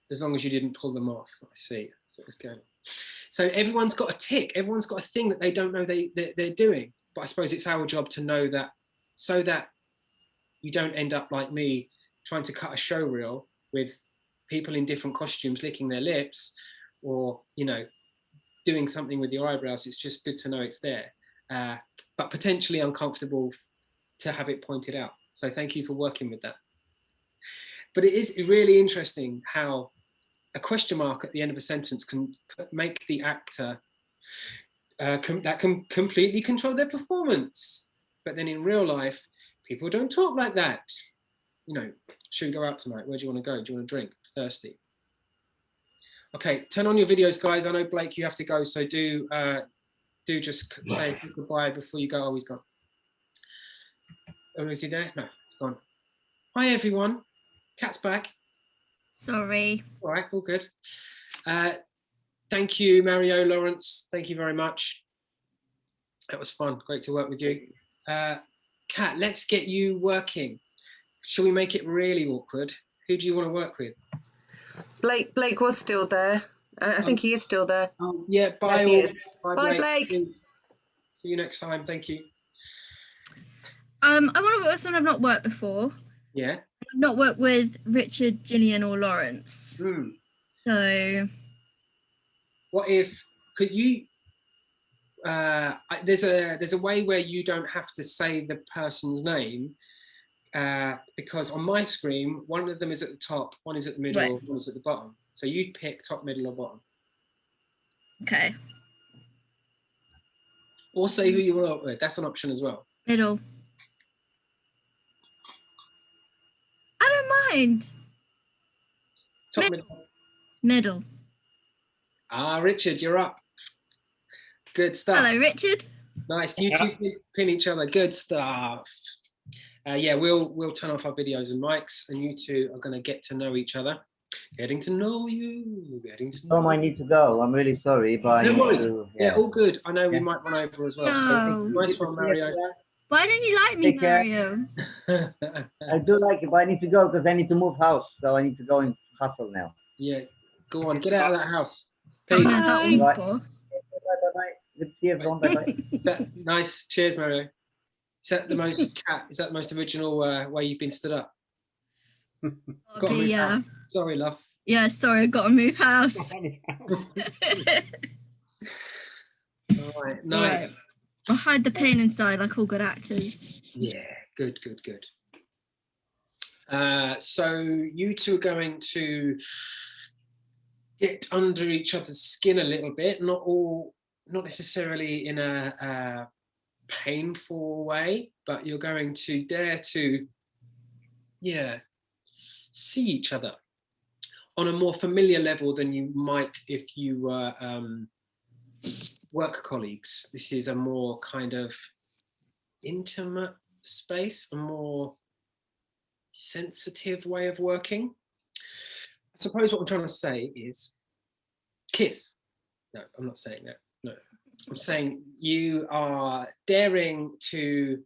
Speaker 2: as long as you didn't pull them off. I see. So it's going on. So everyone's got a tick. Everyone's got a thing that they don't know they're doing. But I suppose it's our job to know that, so that you don't end up like me trying to cut a show reel with people in different costumes licking their lips, or, you know, doing something with your eyebrows. It's just good to know it's there, but potentially uncomfortable to have it pointed out. So thank you for working with that. But it is really interesting how a question mark at the end of a sentence can make the actor that can completely control their performance. But then in real life, people don't talk like that. You know, should we go out tonight? Where do you want to go? Do you want a drink? I'm thirsty. Okay, turn on your videos, guys. I know, Blake, you have to go, so do just say goodbye before you go. Oh, he's gone. Oh, is he there? No, he's gone. Hi, everyone. Cat's back.
Speaker 5: Sorry.
Speaker 2: All right, all good. Thank you, Mario, Lawrence. Thank you very much. That was fun. Great to work with you. Kat, let's get you working. Shall we make it really awkward? Who do you want to work with?
Speaker 1: Blake was still there. I think he is still there.
Speaker 2: Yeah, bye.
Speaker 1: Yes, he is.
Speaker 2: Bye,
Speaker 1: Bye, Blake.
Speaker 2: See you next time. Thank you.
Speaker 5: I want to work with someone I've not worked before.
Speaker 2: Yeah.
Speaker 5: I've not worked with Richard, Gillian, or Lawrence. So.
Speaker 2: What if, could you, there's a way where you don't have to say the person's name, because on my screen, one of them is at the top, one is at the middle, right. One is at the bottom. So you pick top, middle, or bottom.
Speaker 5: Okay.
Speaker 2: Or say who you want to work with. That's an option as well.
Speaker 5: Middle. I don't mind.
Speaker 2: Top, middle.
Speaker 5: Middle.
Speaker 2: Richard, you're up. Good stuff.
Speaker 5: Hello, Richard.
Speaker 2: Nice. You two pin each other. Good stuff. Yeah, we'll turn off our videos and mics, and you two are going to get to know each other. Getting to know you. Getting to know.
Speaker 7: I need to go. I'm really sorry, but
Speaker 2: no worries. Yeah, all good. I know we might run over as well.
Speaker 5: No.
Speaker 2: So nice one, Mario.
Speaker 5: Why don't you like me, Mario?
Speaker 7: I do like it, but I need to go because I need to move house. So I need to go and hustle now.
Speaker 2: Yeah, go on. Get out of that house.
Speaker 5: Peace.
Speaker 7: Bye. Bye. Good to see everyone. Bye.
Speaker 2: Nice. Cheers, Mario. Is that the most original way you've been stood up?
Speaker 5: Yeah.
Speaker 2: Sorry, love.
Speaker 5: Yeah, sorry, I've got to move house.
Speaker 2: All right, nice.
Speaker 5: Right. I'll hide the pain inside like all good actors.
Speaker 2: Yeah, good. So you two are going to get under each other's skin a little bit, not necessarily in a painful way, but you're going to dare to, see each other on a more familiar level than you might if you were work colleagues. This is a more kind of intimate space, a more sensitive way of working. I suppose what I'm trying to say is kiss. No, I'm not saying that. No, I'm saying you are daring to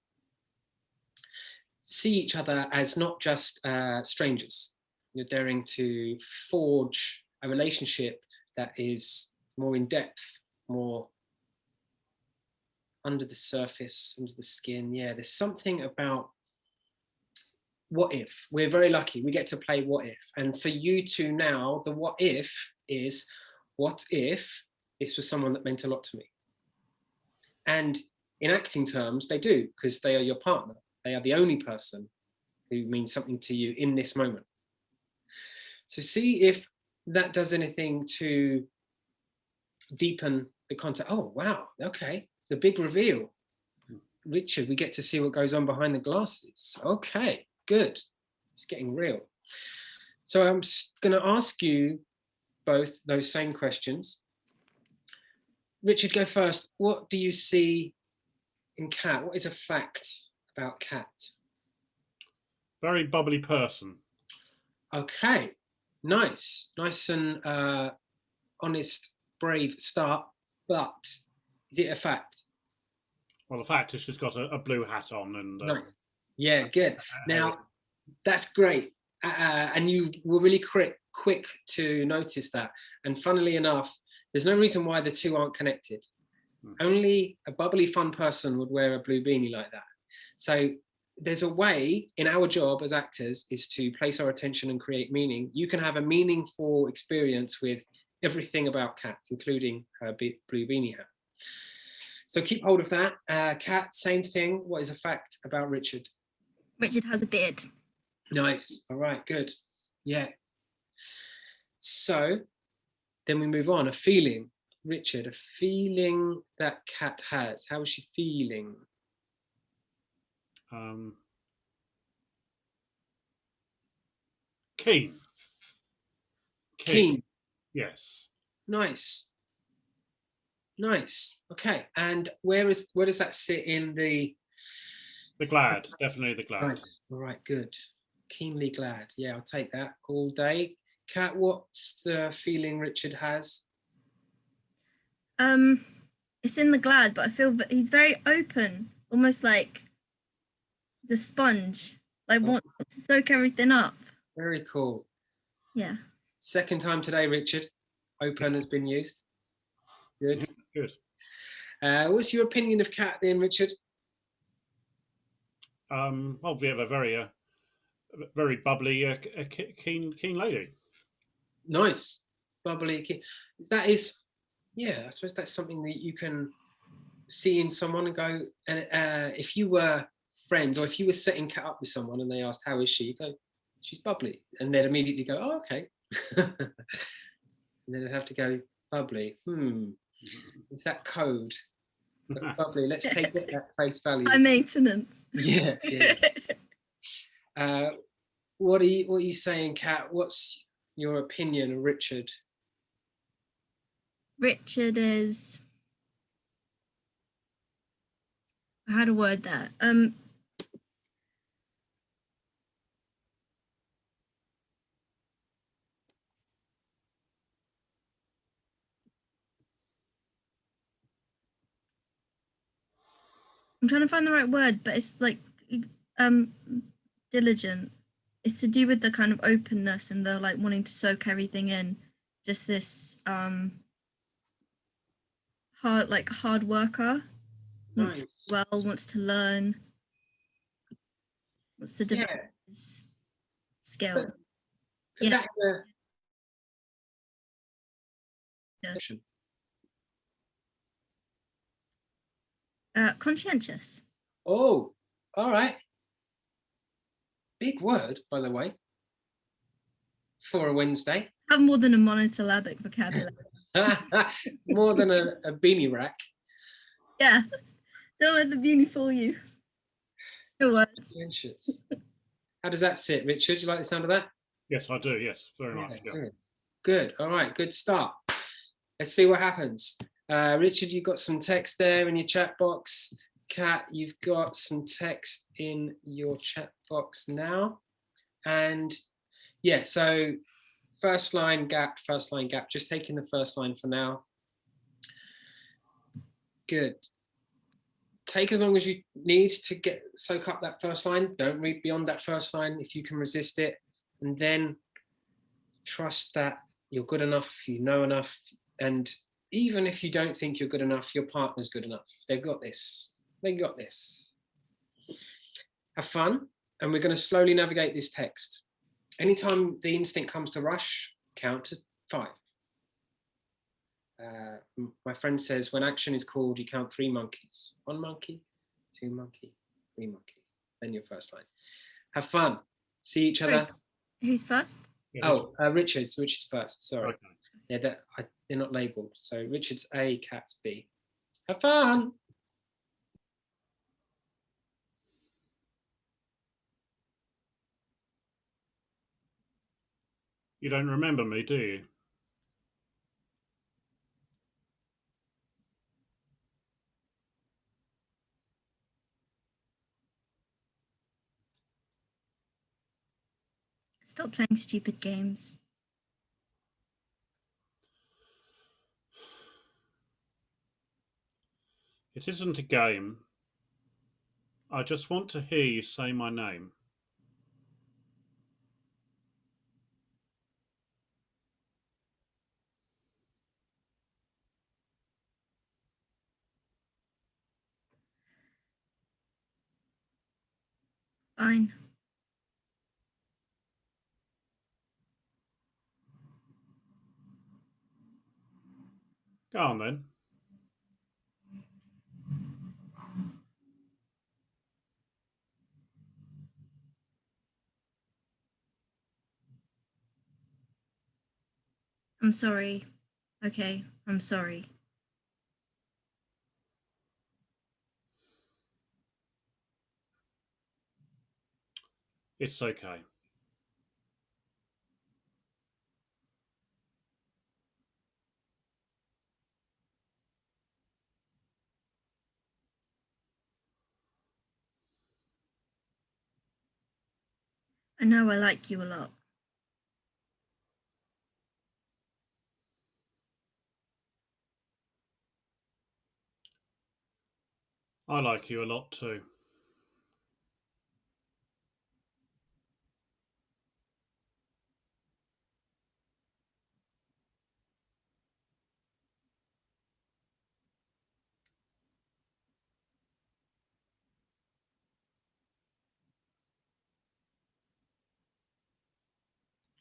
Speaker 2: see each other as not just strangers. You're daring to forge a relationship that is more in depth, more under the surface, under the skin. Yeah, there's something about what if. We're very lucky. We get to play what if. And for you two now, the what if is, what if this was someone that meant a lot to me? And in acting terms, they do, because they are your partner. They are the only person who means something to you in this moment. So see if that does anything to deepen the contact. Oh, wow. Okay. The big reveal. Richard, we get to see what goes on behind the glasses. Okay, good. It's getting real. So I'm going to ask you both those same questions. Richard, go first. What do you see in Kat? What is a fact about Kat?
Speaker 3: Very bubbly person.
Speaker 2: Okay, nice and honest, brave start. But is it a fact?
Speaker 3: Well, the fact is she's got a blue hat on and
Speaker 2: Nice. Yeah, good. Now, that's great. And you were really quick to notice that. And funnily enough, there's no reason why the two aren't connected. Only a bubbly, fun person would wear a blue beanie like that. So there's a way in our job as actors is to place our attention and create meaning. You can have a meaningful experience with everything about Kat, including her blue beanie hat. So keep hold of that. Kat, same thing. What is a fact about Richard?
Speaker 5: Richard has a beard.
Speaker 2: Nice. All right, good. Yeah. So then we move on. A feeling. Richard, a feeling that Kat has. How is she feeling?
Speaker 3: Keen.
Speaker 2: Keen.
Speaker 3: Yes.
Speaker 2: Nice. Nice. Okay. And where does that sit in the
Speaker 3: glad? Definitely the glad.
Speaker 2: Nice. All right. Good. Keenly glad. Yeah, I'll take that all day. Kat, what's the feeling Richard has?
Speaker 5: It's in the glad, but I feel that he's very open, almost like the sponge, like wants to soak everything up.
Speaker 2: Very cool.
Speaker 5: Yeah.
Speaker 2: Second time today, Richard. Open has been used. Good.
Speaker 3: Good.
Speaker 2: What's your opinion of Kat then, Richard?
Speaker 3: Well, we have a very bubbly, keen lady.
Speaker 2: Nice, bubbly. Keen. That is, yeah. I suppose that's something that you can see in someone and go. And if you were friends, or if you were setting Kat up with someone and they asked, "How is she?" You go, "She's bubbly," and they'd immediately go, "Oh, okay." And then they'd have to go, "Bubbly. Is that code? Bubbly. Let's take it at face value."
Speaker 5: High maintenance.
Speaker 2: Yeah. What are you saying, Kat? What's your opinion of Richard?
Speaker 5: Richard is, I had a word there. I'm trying to find the right word, but it's like diligent. It's to do with the kind of openness and the like wanting to soak everything in. Just this hard worker. Wants to do well, wants to learn, wants to develop his skill. Yeah. Conscientious.
Speaker 2: Oh, all right. Big word, by the way, for a Wednesday.
Speaker 5: Have more than a monosyllabic vocabulary.
Speaker 2: More than a beanie rack.
Speaker 5: Yeah. Don't let the beanie fool you. It works.
Speaker 2: Conscientious. How does that sit, Richard? Do you like the sound of that?
Speaker 3: Yes, I do. Yes, very much. Yeah.
Speaker 2: Good. All right. Good start. Let's see what happens. Richard, you've got some text there in your chat box. Kat, you've got some text in your chat box now. And yeah, so first line gap, just taking the first line for now. Good. Take as long as you need to soak up that first line. Don't read beyond that first line if you can resist it. And then trust that you're good enough, you know enough. And even if you don't think you're good enough, your partner's good enough. They've got this. They got this. Have fun. And we're going to slowly navigate this text. Anytime the instinct comes to rush, count to 5. My friend says when action is called, you count 3 monkeys. 1 monkey, 2 monkey, 3 monkey. Then your first line. Have fun. See each other.
Speaker 5: Who's first?
Speaker 2: Richard's first. Sorry.
Speaker 3: Okay.
Speaker 2: Yeah, they're not labelled. So Richard's A, Kat's B. Have fun.
Speaker 3: You don't remember me, do you?
Speaker 5: Stop playing stupid games.
Speaker 3: It isn't a game. I just want to hear you say my name.
Speaker 5: Fine.
Speaker 3: Go on then.
Speaker 5: I'm sorry. Okay, I'm sorry.
Speaker 3: It's okay.
Speaker 5: I know I like you a lot.
Speaker 3: I like you a lot too.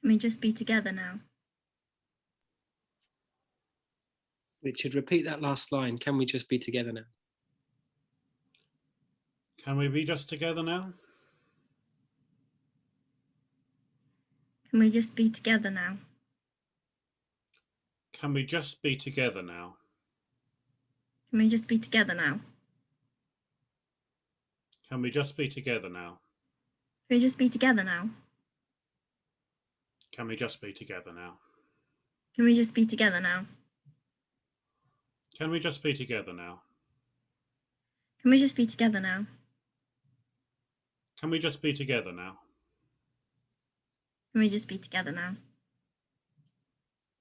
Speaker 5: Can we just be together now?
Speaker 2: Richard, repeat that last line. Can we just be together now?
Speaker 3: Can we be just together now?
Speaker 5: Can we just be together now?
Speaker 3: Can we just be together now?
Speaker 5: Can we just be together now?
Speaker 3: Can we just be together now?
Speaker 5: Can we just be together now?
Speaker 3: Can we just be together now?
Speaker 5: Can we just be together now?
Speaker 3: Can we just be together now?
Speaker 5: Can we just be together now?
Speaker 3: Can we just be together now?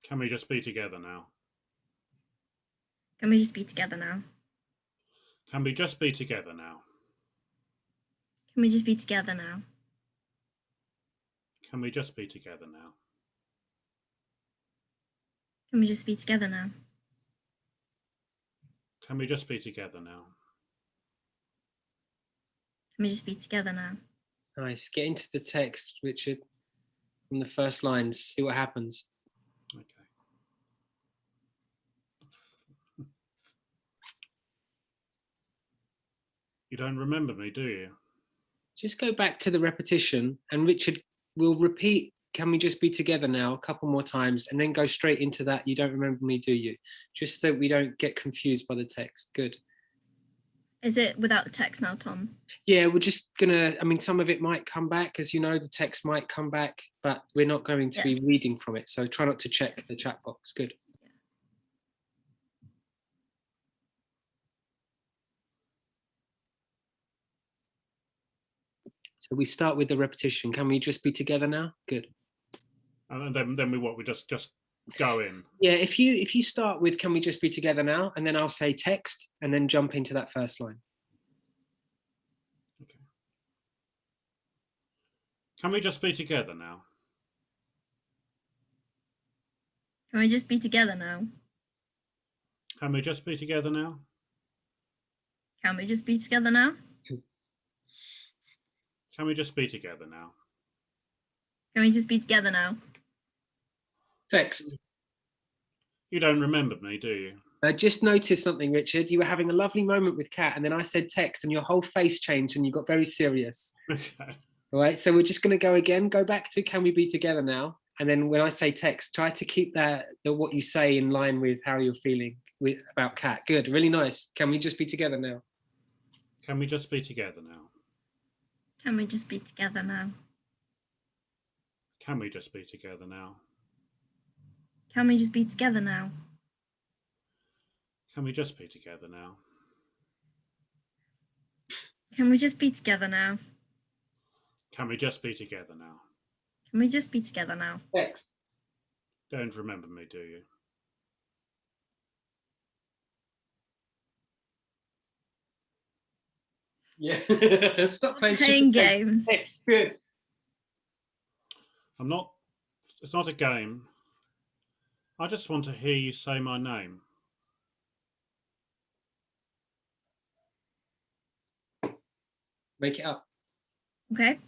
Speaker 5: Can we just be together now?
Speaker 3: Can we just be together now?
Speaker 5: Can we just be together now?
Speaker 3: Can we just be together now?
Speaker 5: Can we just be together now?
Speaker 3: Can we just be together now?
Speaker 5: Can we just be together now?
Speaker 3: Can we just be together now?
Speaker 5: Can we just be together now?
Speaker 2: Nice. Get into the text, Richard, from the first lines. See what happens.
Speaker 3: Okay. You don't remember me, do you?
Speaker 2: Just go back to the repetition, and Richard will repeat, can we just be together now, a couple more times, and then go straight into that, you don't remember me, do you? Just so we don't get confused by the text. Good.
Speaker 5: Is it without the text now, Tom?
Speaker 2: Yeah, we're just gonna, I mean, some of it might come back, as you know, the text might come back, but we're not going to be reading from it. So try not to check the chat box. Good. So we start with the repetition. Can we just be together now? Good.
Speaker 3: And then we just go in.
Speaker 2: Yeah, if you start with can we just be together now, and then I'll say text, and then jump into that first line.
Speaker 3: Okay. Can we just be together now?
Speaker 5: Can we just be together now?
Speaker 3: Can we just be together now?
Speaker 5: Can we just be together now?
Speaker 3: Can we just be together now?
Speaker 5: Can we just be together now?
Speaker 2: Text.
Speaker 3: You don't remember me, do you?
Speaker 2: I just noticed something, Richard. You were having a lovely moment with Kat, and then I said text, and your whole face changed, and you got very serious.
Speaker 3: Okay.
Speaker 2: All right, so we're just going to go again. Go back to can we be together now? And then when I say text, try to keep what you say in line with how you're feeling about Kat. Good, really nice. Can we just be together now?
Speaker 3: Can we just be together now?
Speaker 5: Can we just be together now?
Speaker 3: Can we just be together now?
Speaker 5: Can we just be together now?
Speaker 3: Can we just be together now?
Speaker 5: Can we just be together now?
Speaker 3: Can we just be together now?
Speaker 5: Can we just be together now?
Speaker 2: Text.
Speaker 3: Don't remember me, do you?
Speaker 2: Yeah. Stop playing
Speaker 5: Playing
Speaker 2: stupid
Speaker 5: games.
Speaker 2: Text. Good.
Speaker 3: I'm not. It's not a game. I just want to hear you say my name.
Speaker 2: Make it up.
Speaker 5: Okay.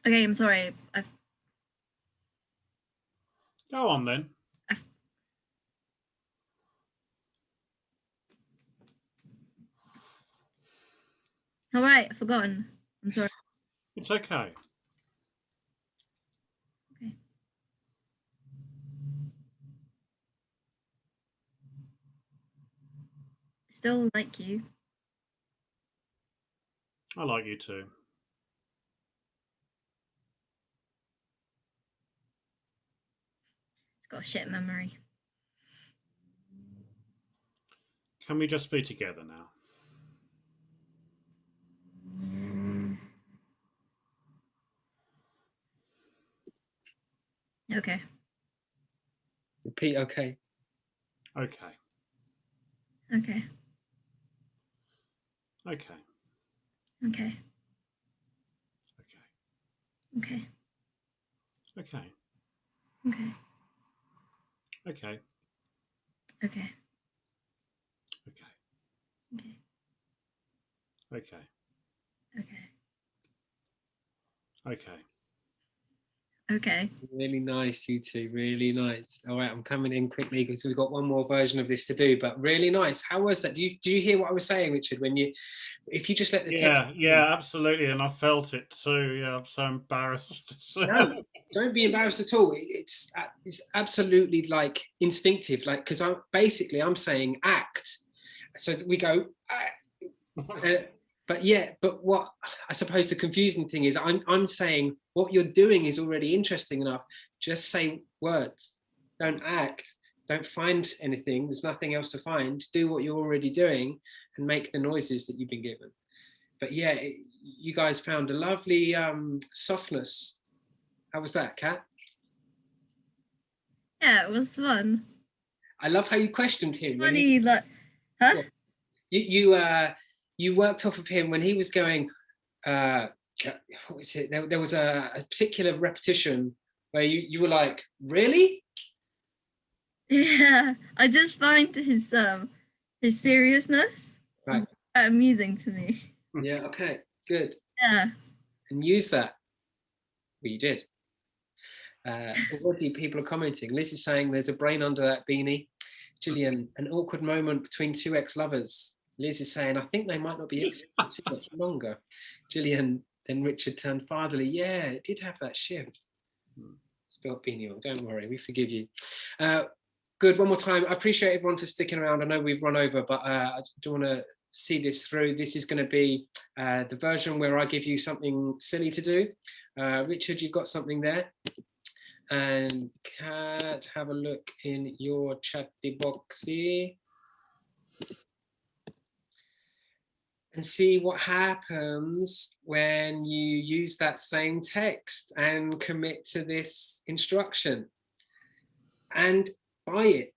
Speaker 5: Okay, I'm sorry.
Speaker 3: Go on then.
Speaker 5: All right, I've forgotten. I'm sorry.
Speaker 3: It's okay.
Speaker 5: Okay. Still like you.
Speaker 3: I like you too.
Speaker 5: It's got a shit memory.
Speaker 3: Can we just be together now?
Speaker 5: Okay.
Speaker 2: Repeat. Okay.
Speaker 3: Okay.
Speaker 5: Okay.
Speaker 3: Okay.
Speaker 5: Okay.
Speaker 3: Okay.
Speaker 5: Okay.
Speaker 3: Okay.
Speaker 5: Okay.
Speaker 3: Okay.
Speaker 5: Okay.
Speaker 3: Okay.
Speaker 5: Okay.
Speaker 3: Okay.
Speaker 5: Okay.
Speaker 3: Okay.
Speaker 5: Okay.
Speaker 2: Really nice, you two. Really nice. All right, I'm coming in quickly because we've got one more version of this to do. But really nice. How was that? Do you hear what I was saying, Richard? If you just let the text.
Speaker 3: Yeah, absolutely, and I felt it too. Yeah, I'm so embarrassed.
Speaker 2: No, don't be embarrassed at all. It's absolutely like instinctive. Like because I'm saying act, so that we go. But what I suppose the confusing thing is I'm saying what you're doing is already interesting enough. Just say words. Don't act. Don't find anything. There's nothing else to find. Do what you're already doing and make the noises that you've been given. But yeah, you guys found a lovely softness. How was that, Kat?
Speaker 5: Yeah, it was fun.
Speaker 2: I love how you questioned him.
Speaker 5: Funny, like, huh?
Speaker 2: You worked off of him when he was going. What was it? There was a particular repetition where you were like, really?
Speaker 5: Yeah, I just find his seriousness
Speaker 2: Right.
Speaker 5: quite amusing to me.
Speaker 2: Yeah. Okay. Good.
Speaker 5: Yeah.
Speaker 2: And use that. Well, you did. Already people are commenting. Liz is saying there's a brain under that beanie. Gillian, an awkward moment between two ex-lovers. Liz is saying, I think they might not be ex too much longer. Gillian, then Richard turned fatherly. Yeah, it did have that shift. Spelt beanie on. Don't worry, we forgive you. Good. One more time. I appreciate everyone for sticking around. I know we've run over, but I do want to see this through. This is going to be the version where I give you something silly to do. Richard, you've got something there. And Kat, have a look in your chatty boxy and see what happens when you use that same text and commit to this instruction and buy it.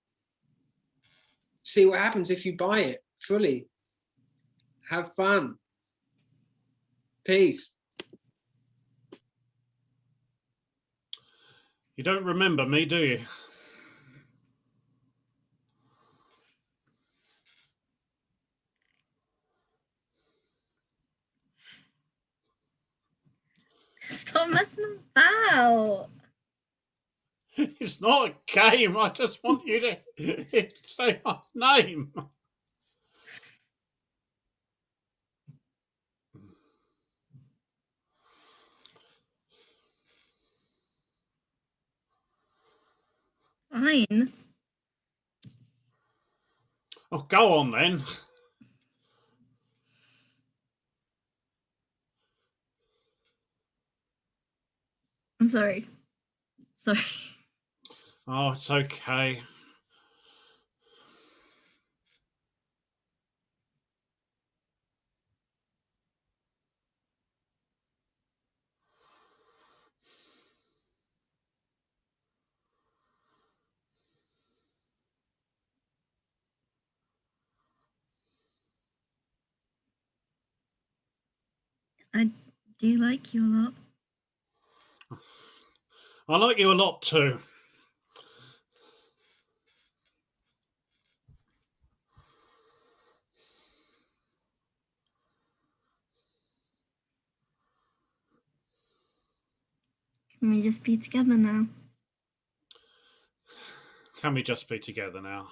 Speaker 2: See what happens if you buy it fully. Have fun. Peace.
Speaker 3: You don't remember me, do you?
Speaker 5: Stop messing about.
Speaker 3: It's not a game. I just want you to say my name.
Speaker 5: Fine.
Speaker 3: Oh, go on then.
Speaker 5: I'm sorry. Sorry.
Speaker 3: Oh, it's okay.
Speaker 5: I do like you a lot.
Speaker 3: I like you a lot too.
Speaker 5: Can we just be together now?
Speaker 3: Can we just be together now?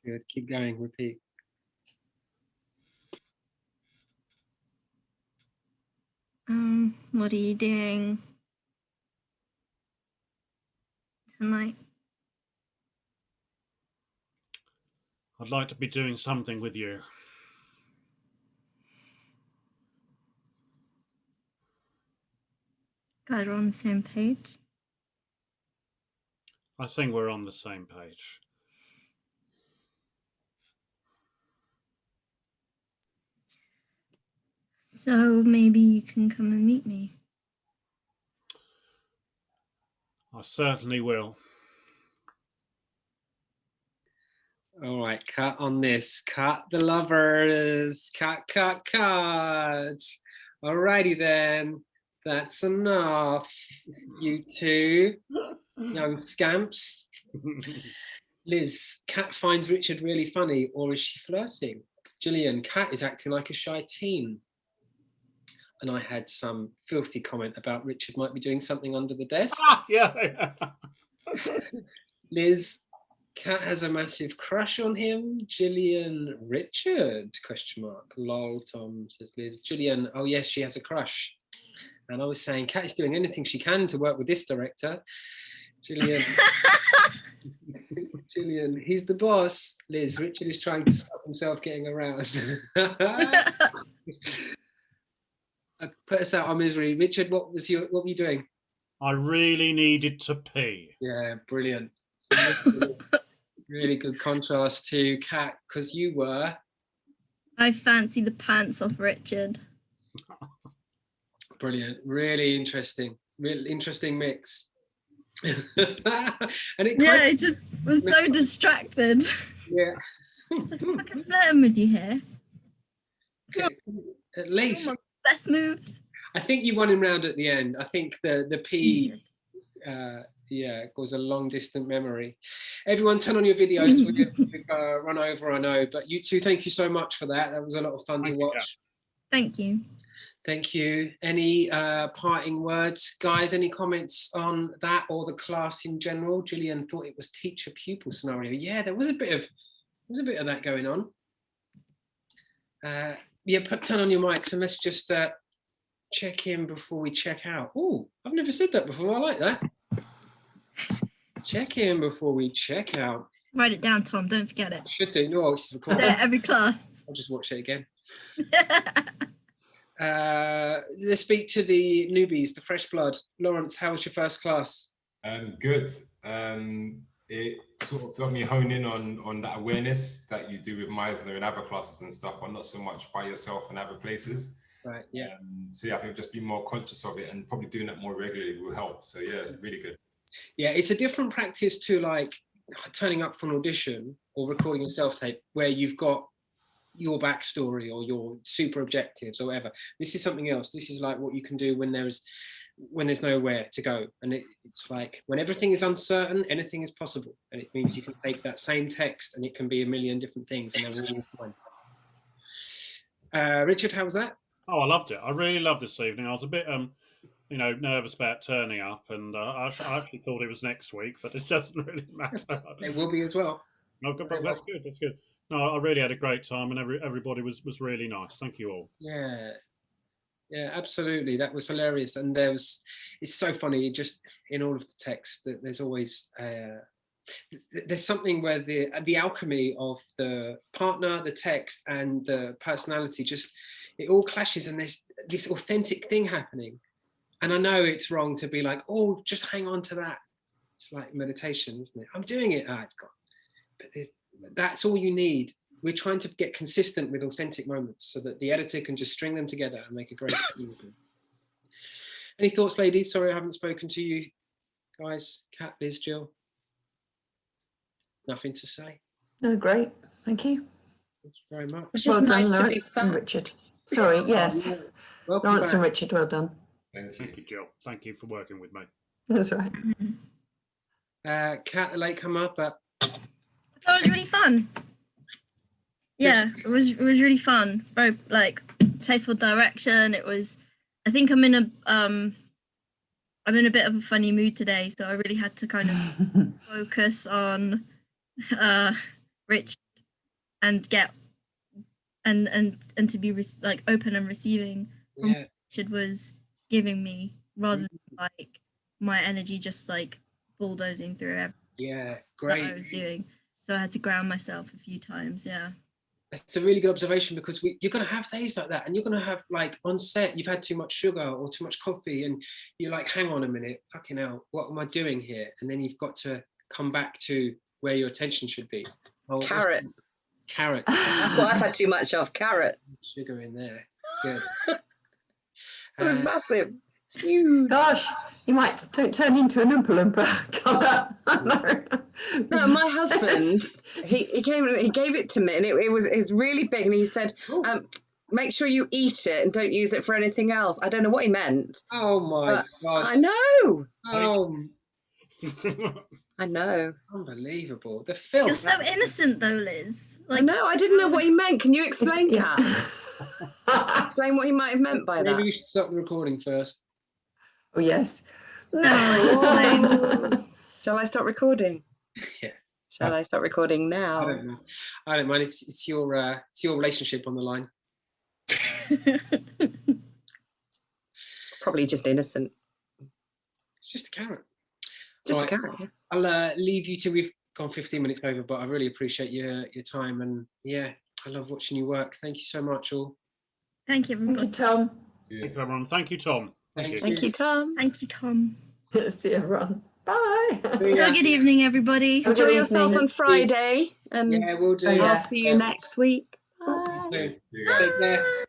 Speaker 2: Good. Keep going. Repeat.
Speaker 5: What are you doing tonight?
Speaker 3: I'd like to be doing something with you.
Speaker 5: Glad we're on the same page.
Speaker 3: I think we're on the same page.
Speaker 5: So maybe you can come and meet me.
Speaker 3: I certainly will.
Speaker 2: All right, cut on this. Cut the lovers. Cut. Alrighty then. That's enough. You two young scamps. Liz, Kat finds Richard really funny, or is she flirting? Gillian, Kat is acting like a shy teen. And I had some filthy comment about Richard might be doing something under the desk.
Speaker 3: Yeah.
Speaker 2: Liz, Kat has a massive crush on him. Gillian, Richard, question mark. Lol, Tom, says Liz. Gillian, oh yes, she has a crush. And I was saying, Kat is doing anything she can to work with this director. Gillian, Gillian, he's the boss. Liz, Richard is trying to stop himself getting aroused. Put us out our misery. Richard, what were you doing?
Speaker 3: I really needed to pee.
Speaker 2: Yeah, brilliant. Really good contrast to Kat, because you were.
Speaker 5: I fancy the pants off Richard.
Speaker 2: Brilliant. Really interesting. Really interesting mix. And it
Speaker 5: It just was so distracted.
Speaker 2: Yeah.
Speaker 5: I can flirting with you here.
Speaker 2: Okay. At least.
Speaker 5: Best moves.
Speaker 2: I think you won him round at the end. I think the P was a long distant memory. Everyone turn on your videos. We've run over, I know, but you two, thank you so much for that. That was a lot of fun to watch.
Speaker 5: Thank you.
Speaker 2: Thank you. Any parting words, guys? Any comments on that or the class in general? Gillian thought it was teacher-pupil scenario. Yeah, there was a bit of that going on. Turn on your mics and let's just check in before we check out. Oh, I've never said that before. I like that. Check in before we check out.
Speaker 5: Write it down, Tom. Don't forget it.
Speaker 2: Should do. No, it's recorded.
Speaker 5: Every class.
Speaker 2: I'll just watch it again. Let's speak to the newbies, the fresh blood. Lawrence, how was your first class?
Speaker 8: Good. It sort of felt me hone in on that awareness that you do with Meisner and other classes and stuff, but not so much by yourself and other places.
Speaker 2: Right. Yeah.
Speaker 8: So yeah, I think just be more conscious of it and probably doing that more regularly will help. So yeah, it's really good.
Speaker 2: Yeah, it's a different practice to like turning up for an audition or recording a self-tape where you've got your backstory or your super objectives or whatever. This is something else. This is like what you can do when there's nowhere to go, and it's like when everything is uncertain, anything is possible, and it means you can take that same text and it can be a million different things, and they're all fine. Richard, how was that?
Speaker 3: Oh, I loved it. I really loved this evening. I was a bit nervous about turning up, and I actually thought it was next week, but it doesn't really matter.
Speaker 2: It will be as well.
Speaker 3: No, but that's good. That's good. No, I really had a great time, and everybody was really nice. Thank you all.
Speaker 2: Yeah, absolutely. That was hilarious, and it's so funny. Just in all of the text, that there's always there's something where the alchemy of the partner, the text, and the personality it all clashes, and there's this authentic thing happening. And I know it's wrong to be like, oh, just hang on to that. It's like meditation, isn't it? I'm doing it. It's gone. But that's all you need. We're trying to get consistent with authentic moments so that the editor can just string them together and make a great scene. Any thoughts, ladies? Sorry, I haven't spoken to you guys. Kat, Liz, Jill. Nothing to say.
Speaker 6: No, great. Thank you.
Speaker 2: Thank you very much.
Speaker 1: It's just
Speaker 6: Well done,
Speaker 1: nice to be
Speaker 6: Lawrence and
Speaker 1: back.
Speaker 6: Richard. Sorry, yes.
Speaker 2: Yeah. Welcome
Speaker 6: Lawrence
Speaker 2: back.
Speaker 6: and Richard, well done.
Speaker 8: Thank you.
Speaker 3: Thank you, Jill. Thank you for working with me.
Speaker 6: That's right.
Speaker 2: Kat, the late come up, but
Speaker 5: I thought it was really fun. Yeah, it was really fun. Very like playful direction. It was. I think I'm in a bit of a funny mood today, so I really had to kind of focus on Richard and get and to be like open and receiving from
Speaker 2: yeah,
Speaker 5: what Richard was giving me, rather than like my energy just like bulldozing through everything
Speaker 2: yeah,
Speaker 5: that
Speaker 2: great.
Speaker 5: I was doing. So I had to ground myself a few times. Yeah.
Speaker 2: It's a really good observation, because you're going to have days like that, and you're going to have like on set you've had too much sugar or too much coffee, and you're like, hang on a minute, fucking hell, what am I doing here? And then you've got to come back to where your attention should be. Oh, what's
Speaker 1: Carrot.
Speaker 2: the- Carrot.
Speaker 1: That's what I've had too much of. Carrot.
Speaker 2: Sugar in there. Good.
Speaker 1: It was
Speaker 2: Uh,
Speaker 1: massive. It's huge.
Speaker 6: Gosh, you might don't turn into an Oompa Loompa.
Speaker 1: No, my husband, he came and he gave it to me, and it's really big, and he said, make sure you eat it and don't use it for anything else. I don't know what he meant.
Speaker 2: oh my God.
Speaker 1: I know.
Speaker 2: Oh,
Speaker 1: I know.
Speaker 2: unbelievable. The film.
Speaker 5: You're so innocent though, Liz.
Speaker 1: I
Speaker 5: Like,
Speaker 1: know. I didn't know what he meant. Can you explain
Speaker 6: Yeah.
Speaker 1: that? Explain what he might have meant by
Speaker 2: Maybe
Speaker 1: that.
Speaker 2: we should stop the recording first.
Speaker 6: Oh yes.
Speaker 1: Oh. Shall I start recording?
Speaker 2: Yeah.
Speaker 1: Shall I start recording
Speaker 2: I
Speaker 1: now?
Speaker 2: don't know. I don't mind. It's your relationship on the line.
Speaker 1: Probably just innocent.
Speaker 2: It's just a carrot.
Speaker 1: Just
Speaker 2: Right.
Speaker 1: a carrot. Yeah.
Speaker 2: I'll leave you to. We've gone 15 minutes over, but I really appreciate your time, and yeah, I love watching you work. Thank you so much, all.
Speaker 5: thank you,
Speaker 6: Thank
Speaker 5: everybody.
Speaker 6: you, Tom.
Speaker 3: Thank you, everyone. Thank you, Tom. Thank you.
Speaker 1: Thank you, Tom.
Speaker 5: Thank you, Tom.
Speaker 6: See you, everyone. Bye.
Speaker 5: Have a good evening, everybody.
Speaker 6: Have a
Speaker 1: Enjoy
Speaker 6: good
Speaker 1: yourself
Speaker 6: evening.
Speaker 1: on Friday, and
Speaker 2: Yeah, we'll do.
Speaker 6: Oh, yeah.
Speaker 1: I'll see you next week.
Speaker 2: So,
Speaker 1: Bye.
Speaker 8: You guys.
Speaker 2: take care.